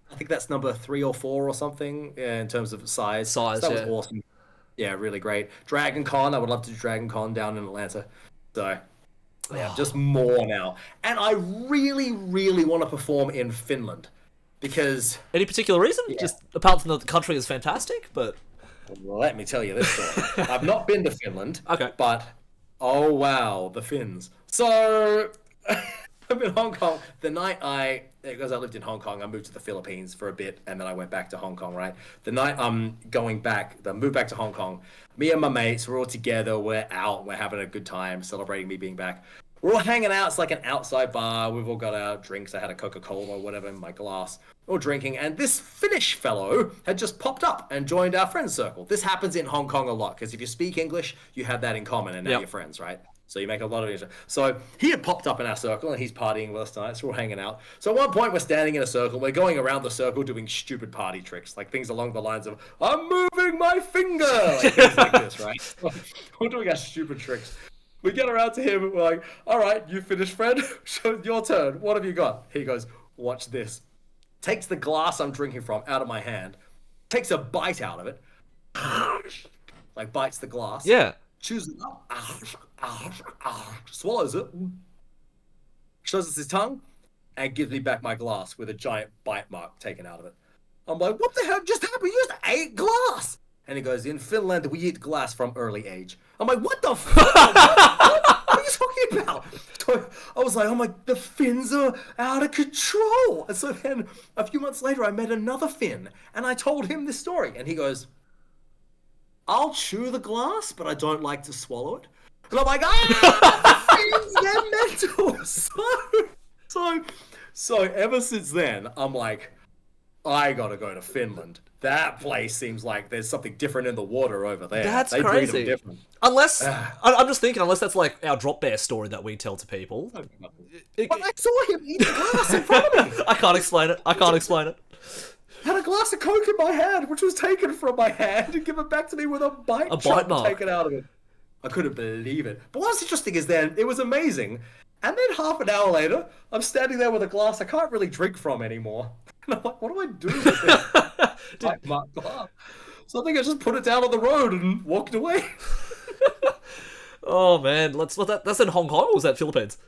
I think that's number 3 or 4 or something in terms of size. So that was awesome. Yeah, really great. Dragon Con, I would love to do Dragon Con down in Atlanta. So, just more now. And I really, really want to perform in Finland. Because... Any particular reason? Yeah. Just apart from the country is fantastic, but... Well, let me tell you this story. I've not been to Finland. Okay. But, oh wow, the Finns. So... I'm in Hong Kong. The night because I lived in Hong Kong, I moved to the Philippines for a bit, and then I went back to Hong Kong, right? The night I'm going back, I moved back to Hong Kong, me and my mates, we're all together, we're out, we're having a good time, celebrating me being back. We're all hanging out, it's like an outside bar, we've all got our drinks, I had a Coca-Cola or whatever in my glass, we're all drinking, and this Finnish fellow had just popped up and joined our friend circle. This happens in Hong Kong a lot, because if you speak English, you have that in common, and now you're friends, right? So you make a lot of it. So he had popped up in our circle, and he's partying with us tonight, so we're hanging out. So at one point, we're standing in a circle. We're going around the circle doing stupid party tricks, like things along the lines of, I'm moving my finger! Like things like this, right? We're doing our stupid tricks. We get around to him, and we're like, all right, you finished, friend? Your turn. What have you got? He goes, watch this. Takes the glass I'm drinking from out of my hand, takes a bite out of it, like bites the glass. Yeah. Chews it up, swallows it, shows us his tongue, and gives me back my glass with a giant bite mark taken out of it. I'm like, what the hell just happened? You just ate glass! And he goes, in Finland, we eat glass from early age. I'm like, what the fuck? What are you talking about? So I was like, oh my, the Finns are out of control. And so then, a few months later, I met another Finn, and I told him this story, and he goes, I'll chew the glass, but I don't like to swallow it. And I'm like, they're mental. So ever since then, I'm like, I gotta go to Finland. That place seems like there's something different in the water over there. That's they crazy. Breed them different. Unless, I'm just thinking, unless that's like our drop bear story that we tell to people. But I saw him eat the glass in front of me. I can't explain it. Had a glass of Coke in my hand, which was taken from my hand and given back to me with a bite mark taken out of it. I couldn't believe it. But what's interesting is then, it was amazing. And then half an hour later, I'm standing there with a glass I can't really drink from anymore. And I'm like, what do I do with this bite mark glass? So I think I just put it down on the road and walked away. Oh man, that's in Hong Kong, or was that Philippines?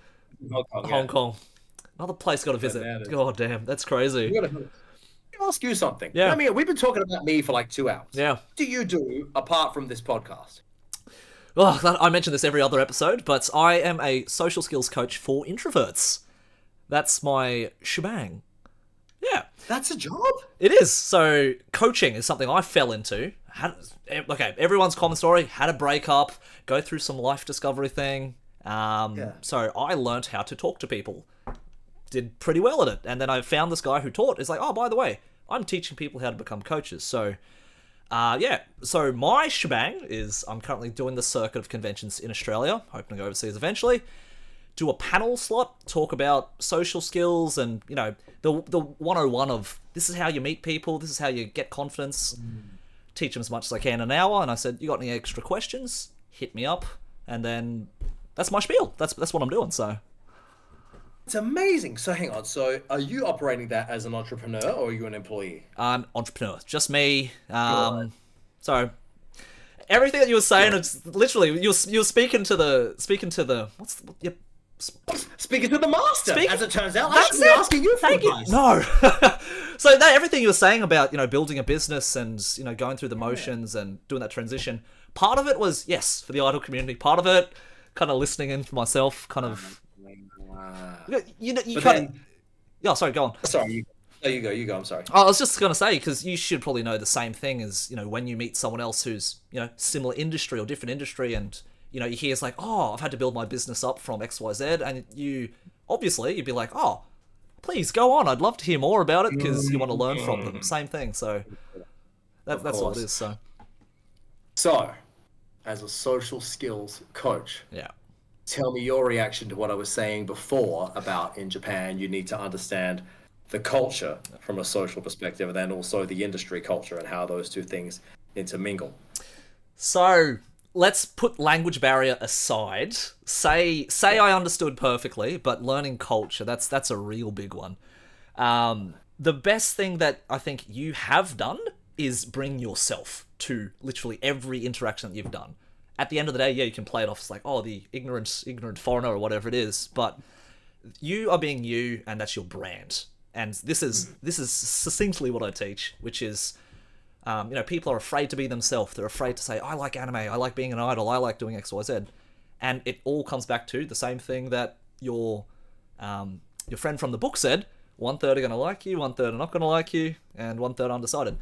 Hong Kong. Another place got to visit. God damn, that's crazy. Ask you something. Yeah. I mean, we've been talking about me for like 2 hours. Yeah. What do you do apart from this podcast? Well, I mention this every other episode, but I am a social skills coach for introverts. That's my shebang. Yeah. That's a job? It is. So coaching is something I fell into. Everyone's common story. Had a breakup, go through some life discovery thing. So I learnt how to talk to people. Did pretty well at it. And then I found this guy who taught. It's like, oh, by the way, I'm teaching people how to become coaches. So, So my shebang is I'm currently doing the circuit of conventions in Australia, hoping to go overseas eventually. Do a panel slot, talk about social skills and, the 101 of this is how you meet people, this is how you get confidence. Teach them as much as I can in an hour. And I said, you got any extra questions? Hit me up. And then that's my spiel. That's what I'm doing, so... It's amazing. So hang on. So are you operating that as an entrepreneur or are you an employee? Entrepreneur. Just me. So everything that you were saying, it's literally you were speaking to the Speaking to the master, as it turns out, I That's should be asking you for Thank you. advice. No. So everything you were saying about, building a business and, going through the motions and doing that transition, part of it was, yes, for the idol community. Part of it, kind of listening in for myself, kind of... Yeah, sorry, go on. Sorry, you go, I'm sorry. I was just going to say, because you should probably know the same thing as, when you meet someone else who's, similar industry or different industry, and, you hear it's like, oh, I've had to build my business up from XYZ, and you'd be like, oh, please go on, I'd love to hear more about it, because you want to learn from them. Same thing, so that's what it is, so. So, as a social skills coach, Yeah. tell me your reaction to what I was saying before about in Japan, you need to understand the culture from a social perspective, and then also the industry culture and how those two things intermingle. So let's put language barrier aside. Say I understood perfectly, but learning culture, that's a real big one. The best thing that I think you have done is bring yourself to literally every interaction that you've done. At the end of the day, yeah, you can play it off as like, oh, the ignorant foreigner or whatever it is, but you are being you, and that's your brand. And this is succinctly what I teach, which is, people are afraid to be themselves. They're afraid to say, I like anime, I like being an idol, I like doing X, Y, Z. And it all comes back to the same thing that your friend from the book said: 1/3 are going to like you, 1/3 are not going to like you, and 1/3 undecided.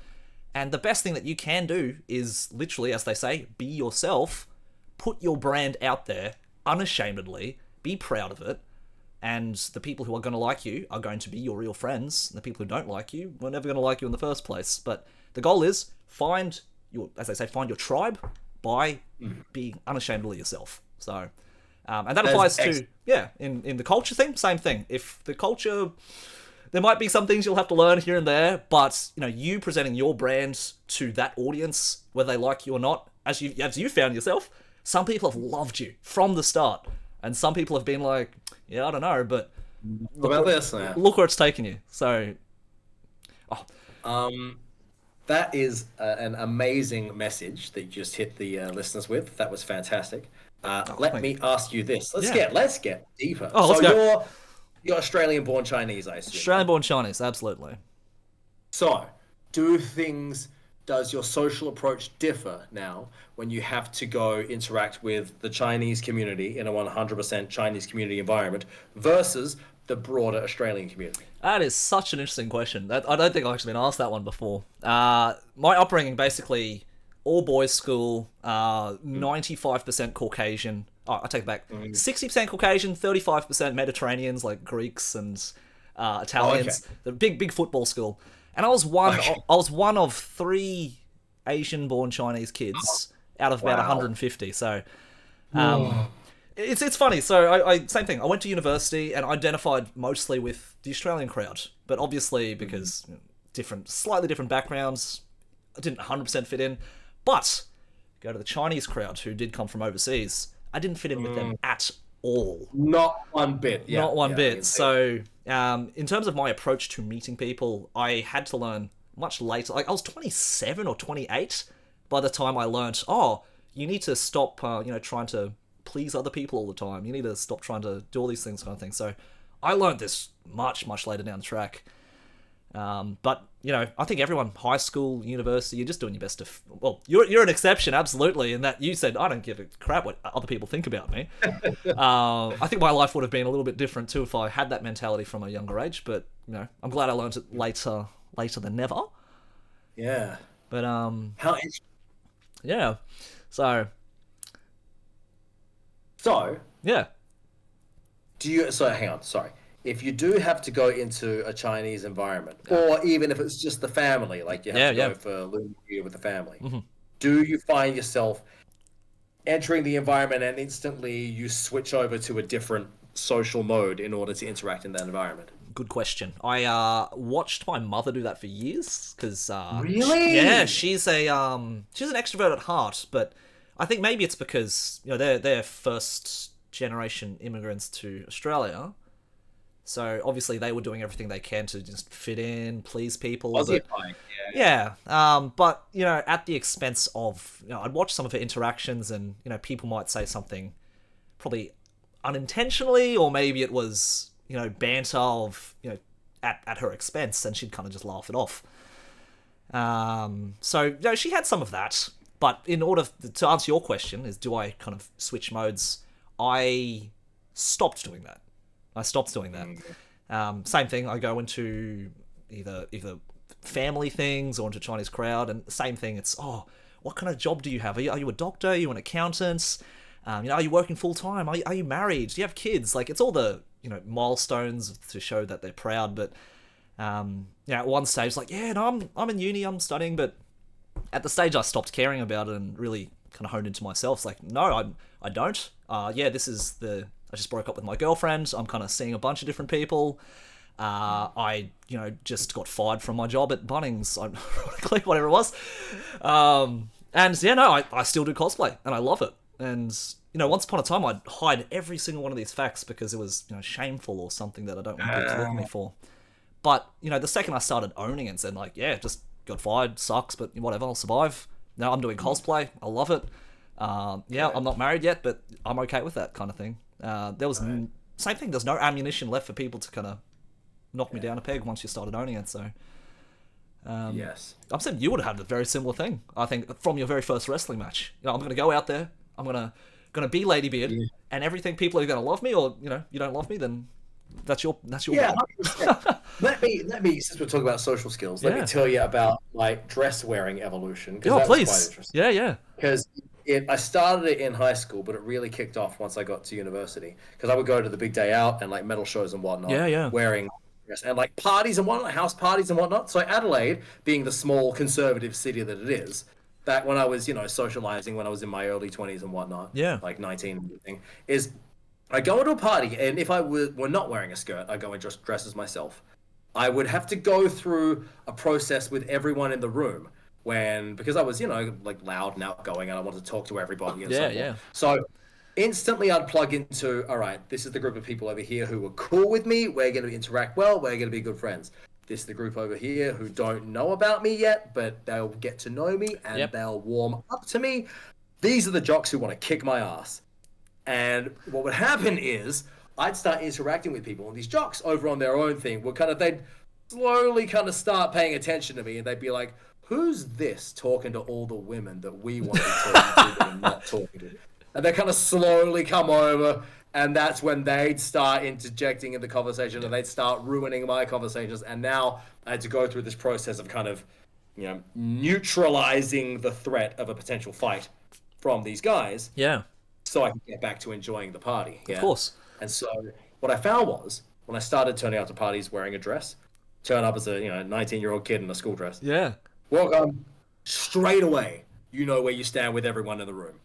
And the best thing that you can do is literally, as they say, be yourself, put your brand out there unashamedly, be proud of it, and the people who are going to like you are going to be your real friends, and the people who don't like you were never going to like you in the first place. But the goal is find your tribe by being unashamedly yourself. So, and that applies to, in the culture thing, same thing. If the culture, there might be some things you'll have to learn here and there, but you presenting your brand to that audience, whether they like you or not, as you found yourself, some people have loved you from the start, and some people have been like, yeah, I don't know, but what about this now? Look where it's taken you. So, that is an amazing message that you just hit the listeners with. That was fantastic. Let me ask you this. Let's get deeper. Oh, let's go. You're Australian-born Chinese, I assume. Australian-born Chinese, absolutely. So, does your social approach differ now when you have to go interact with the Chinese community in a 100% Chinese community environment versus the broader Australian community? That is such an interesting question. I don't think I've actually been asked that one before. My upbringing, basically, all boys school, 95% Caucasian. Oh, I take it back. 60% Caucasian, 35% Mediterraneans, like Greeks and Italians. Oh, okay. The big football school. And I was one of 3 Asian-born Chinese kids out of about 150. So, it's funny. So I same thing. I went to university and identified mostly with the Australian crowd, but obviously because slightly different backgrounds, I didn't 100% fit in. But go to the Chinese crowd who did come from overseas, I didn't fit in with them at all. Not one bit. Yeah, Not one bit. So, in terms of my approach to meeting people, I had to learn much later. Like, I was 27 or 28 by the time I learned, you need to stop, trying to please other people all the time. You need to stop trying to do all these things, kind of thing. So, I learned this much, much later down the track. But, I think everyone, high school, university, you're just doing your best to... Well, you're an exception, absolutely, in that you said, I don't give a crap what other people think about me. I think my life would have been a little bit different, too, if I had that mentality from a younger age, but, I'm glad I learned it later than never. Yeah. But, How interesting. Yeah. So... Yeah. Hang on, sorry. If you do have to go into a Chinese environment, or even if it's just the family, like you have to go for a little year with the family, do you find yourself entering the environment and instantly you switch over to a different social mode in order to interact in that environment? Good question. I watched my mother do that for years, because... Really? She's an extrovert at heart, but I think maybe it's because, they're first-generation immigrants to Australia. So obviously they were doing everything they can to just fit in, please people. But at the expense of, I'd watch some of her interactions and, people might say something probably unintentionally, or maybe it was, banter of, at her expense, and she'd kind of just laugh it off. So, she had some of that. But in order to answer your question, is do I kind of switch modes? I stopped doing that. Same thing. I go into either family things or into Chinese crowd, and the same thing. It's, what kind of job do you have? Are you a doctor? Are you an accountant? Are you working full time? Are you married? Do you have kids? Like, it's all the milestones to show that they're proud. But at one stage, like, no, I'm in uni, I'm studying, but at the stage I stopped caring about it and really kind of honed into myself. It's like, no, I don't. I just broke up with my girlfriend. I'm kind of seeing a bunch of different people. I just got fired from my job at Bunnings, ironically, whatever it was. I still do cosplay and I love it. And, once upon a time I'd hide every single one of these facts because it was, shameful or something that I don't want people to look at me for. But, the second I started owning it and said, like, just got fired, sucks, but whatever, I'll survive. Now I'm doing cosplay. I love it. I'm not married yet, but I'm okay with that kind of thing. There was same thing. There's no ammunition left for people to kind of knock me down a peg once you started owning it. So, yes, I'm saying you would have had a very similar thing. I think from your very first wrestling match. I'm going to go out there. I'm gonna be Ladybeard, and everything. People are going to love me, or you don't love me, then that's your yeah. let me since we're talking about social skills, let me tell you about my dress wearing evolution. Oh, that please. Was quite interesting. Yeah. Because I started it in high school, but it really kicked off once I got to university. Because I would go to the big day out and like metal shows and whatnot. Wearing dress and like parties and whatnot, house parties and whatnot. So Adelaide, being the small conservative city that it is, back when I was socializing when I was in my early 20s and whatnot, like 19 and everything, is I go into a party, and if I were not wearing a skirt, I go and just dress as myself. I would have to go through a process with everyone in the room because I was, like loud and outgoing, and I wanted to talk to everybody. And so forth. So instantly I'd plug into, all right, this is the group of people over here who are cool with me. We're going to interact well. We're going to be good friends. This is the group over here who don't know about me yet, but they'll get to know me and they'll warm up to me. These are the jocks who want to kick my ass. And what would happen is I'd start interacting with people, and these jocks over on their own thing they'd slowly kind of start paying attention to me, and they'd be like, who's this talking to all the women that we want to be talking to but are not talking to? And they kind of slowly come over, and that's when they'd start interjecting in the conversation, and they'd start ruining my conversations. And now I had to go through this process of kind of, neutralizing the threat of a potential fight from these guys. Yeah. So I can get back to enjoying the party. Of course. And so what I found was when I started turning out to parties wearing a dress, turn up as a 19-year-old kid in a school dress. Yeah. Welcome. Straight away, you know where you stand with everyone in the room.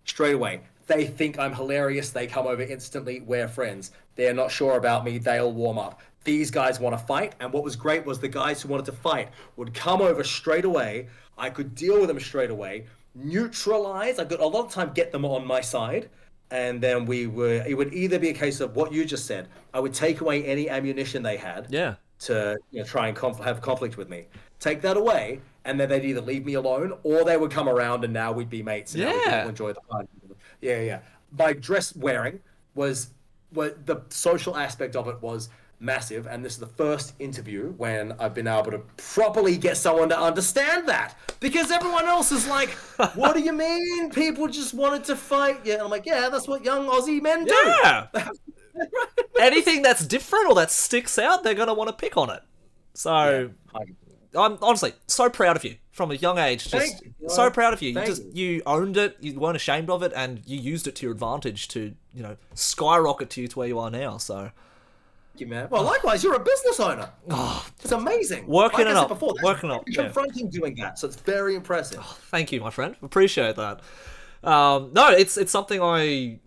Straight away. They think I'm hilarious. They come over instantly. We're friends. They're not sure about me. They'll warm up. These guys want to fight. And what was great was the guys who wanted to fight would come over straight away. I could deal with them straight away. Neutralize. I could a lot of time get them on my side. And then it would either be a case of what you just said. I would take away any ammunition they had. Yeah. To try and have conflict with me. Take that away, and then they'd either leave me alone, or they would come around, and now we'd be mates. And now we could enjoy the party. Yeah. My dress wearing was the social aspect of it was massive, and this is the first interview when I've been able to properly get someone to understand that, because everyone else is like, what do you mean people just wanted to fight? Yeah, and I'm like, yeah, that's what young Aussie men do. Yeah. Anything that's different or that sticks out, they're going to want to pick on it. So I'm honestly so proud of you from a young age. Just so proud of you. You owned it. You weren't ashamed of it, and you used it to your advantage to skyrocket to where you are now. So thank you, man. Well, likewise, you're a business owner. It's amazing. Working it up. Confronting doing that, so it's very impressive. Thank you, my friend. Appreciate that. No, it's something I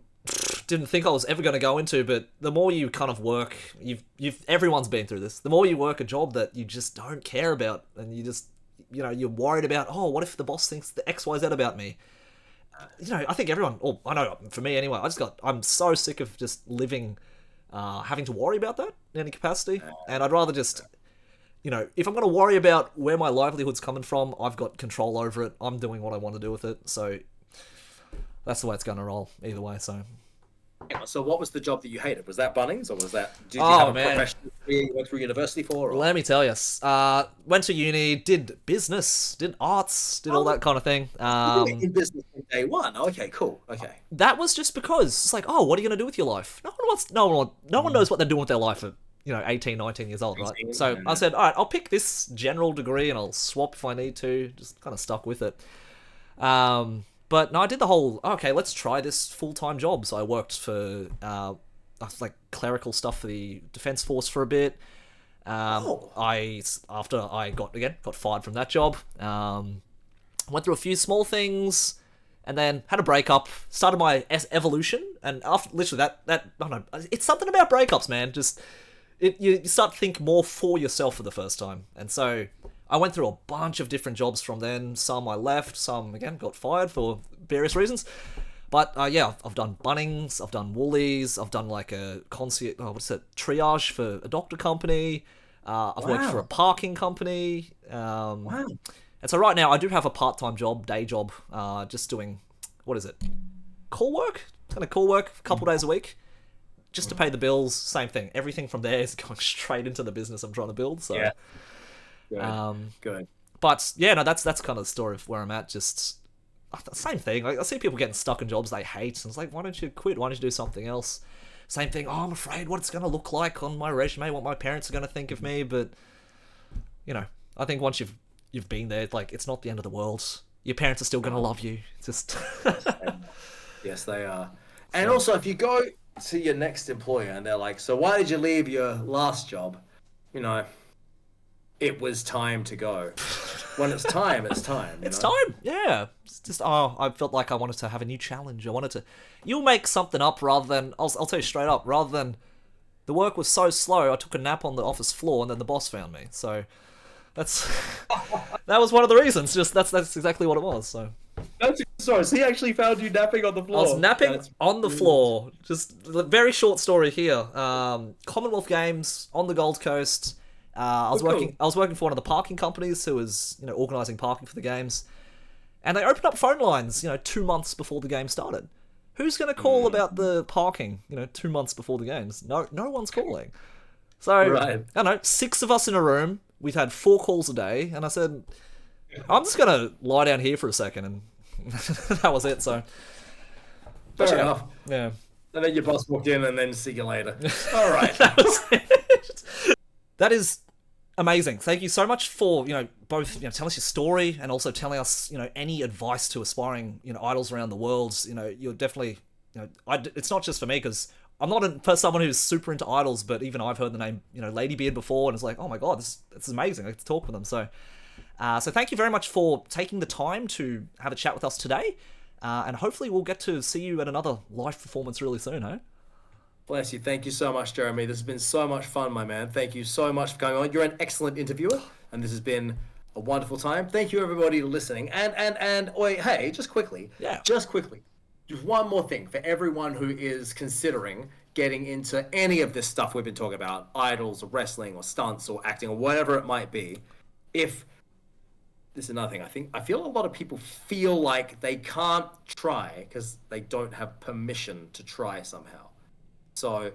didn't think I was ever going to go into, but the more you kind of work, everyone's been through this. The more you work a job that you just don't care about, and you just you're worried about, what if the boss thinks the XYZ about me? I think everyone, or I know for me anyway, I'm so sick of just living, having to worry about that in any capacity, and I'd rather just, if I'm going to worry about where my livelihood's coming from, I've got control over it. I'm doing what I want to do with it, so that's the way it's going to roll either way. So So what was the job that you hated? Was that Bunnings, or was that? Did you Oh, have a man. professional career you went through university for? Or? Let me tell you. Went to uni, did business, did arts, did all that kind of thing. You were in business from day one. Okay, cool. Okay. That was just because it's like, oh, what are you going to do with your life? No one knows what they're doing with their life at 18, 19 years old, right? 18, So yeah. I said, all right, I'll pick this general degree and I'll swap if I need to. Just kind of stuck with it. But no, I did the whole, okay, let's try this full-time job. So I worked for like clerical stuff for the Defense Force for a bit. After I got fired from that job. Went through a few small things, and then had a breakup. Started my evolution, and after literally that I don't know. It's something about breakups, man. Just you start to think more for yourself for the first time, and so I went through a bunch of different jobs from then. Some I left, some again got fired for various reasons. But yeah, I've done Bunnings, I've done Woolies, I've done like a triage for a doctor company. I've worked for a parking company. Wow. And so right now I do have a part-time job, day job, just doing, call work? Kind of call work a couple days a week, just to pay the bills. Same thing. Everything from there is going straight into the business I'm trying to build. So Yeah. Good. Good. But yeah, no, that's kind of the story of where I'm at. Just same thing. Like, I see people getting stuck in jobs they hate, and it's like, why don't you quit? Why don't you do something else? Same thing. Oh, I'm afraid what it's going to look like on my resume, what my parents are going to think of me. But I think once you've been there, like, it's not the end of the world. Your parents are still going to love you. Just Yes, they are. And also, if you go to your next employer and they're like, so why did you leave your last job? It was time to go. When it's time, it's time. It's time, yeah. It's just, I felt like I wanted to have a new challenge. You'll make something up rather than, I'll tell you straight up, rather than, the work was so slow, I took a nap on the office floor and then the boss found me. So, that was one of the reasons. Just, that's exactly what it was, so. That's sorry. So he actually found you napping on the floor. I was napping on the floor. Just a very short story here. Commonwealth Games on the Gold Coast. I was working for one of the parking companies who was organising parking for the games, and they opened up phone lines 2 months before the game started. Who's going to call about the parking 2 months before the games? No one's calling. So Right. I don't know, 6 of us in a room. We've had 4 calls a day, and I said, I'm just going to lie down here for a second, and that was it. So Fair enough. Yeah. And then your boss walked in, and then see you later. All right. That was it. That is amazing. Thank you so much for, both, telling us your story and also telling us, any advice to aspiring, idols around the world. You're definitely, it's not just for me, because I'm not someone who's super into idols, but even I've heard the name, Ladybeard before, and it's like, oh my God, this is amazing. I get to talk with them. So thank you very much for taking the time to have a chat with us today. And hopefully we'll get to see you at another live performance really soon, eh? Bless you. Thank you so much, Jeremy. This has been so much fun, my man. Thank you so much for coming on. You're an excellent interviewer, and this has been a wonderful time. Thank you, everybody, for listening. And wait, hey, just quickly, just one more thing for everyone who is considering getting into any of this stuff we've been talking about, idols or wrestling or stunts or acting or whatever it might be. If this is another thing, I feel a lot of people feel like they can't try because they don't have permission to try somehow. So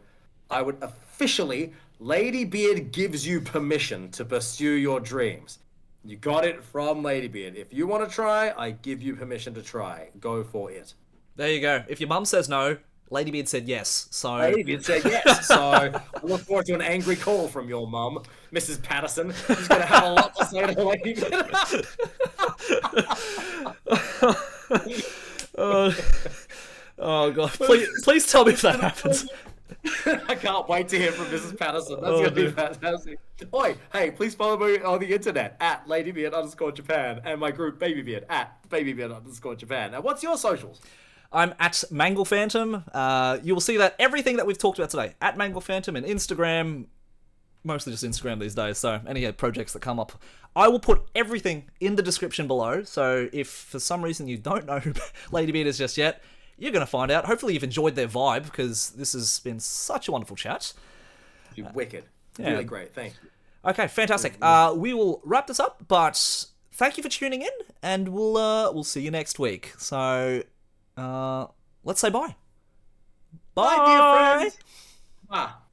I would officially, Ladybeard gives you permission to pursue your dreams. You got it from Ladybeard. If you want to try, I give you permission to try. Go for it. There you go. If your mum says no, Ladybeard said yes. So Ladybeard said yes. So I look forward to an angry call from your mum, Mrs. Patterson. She's going to have a lot to say to Ladybeard. Oh God! Please tell me if that happens. I can't wait to hear from Mrs. Patterson. That's going to be fantastic. Oi, hey, please follow me on the internet at Ladybeard_Japan and my group BABYBEARD at BABYBEARD_Japan. Now, what's your socials? I'm at Mangle Phantom. You will see that everything that we've talked about today at Mangle Phantom and Instagram, mostly just Instagram these days. So any projects that come up, I will put everything in the description below. So if for some reason you don't know who Ladybeard is just yet, you're going to find out. Hopefully you've enjoyed their vibe, because this has been such a wonderful chat. You're wicked. Yeah. Really great. Thank you. Okay, fantastic. We will wrap this up, but thank you for tuning in, and we'll see you next week. So let's say bye. Bye. Bye, dear friends. Ah.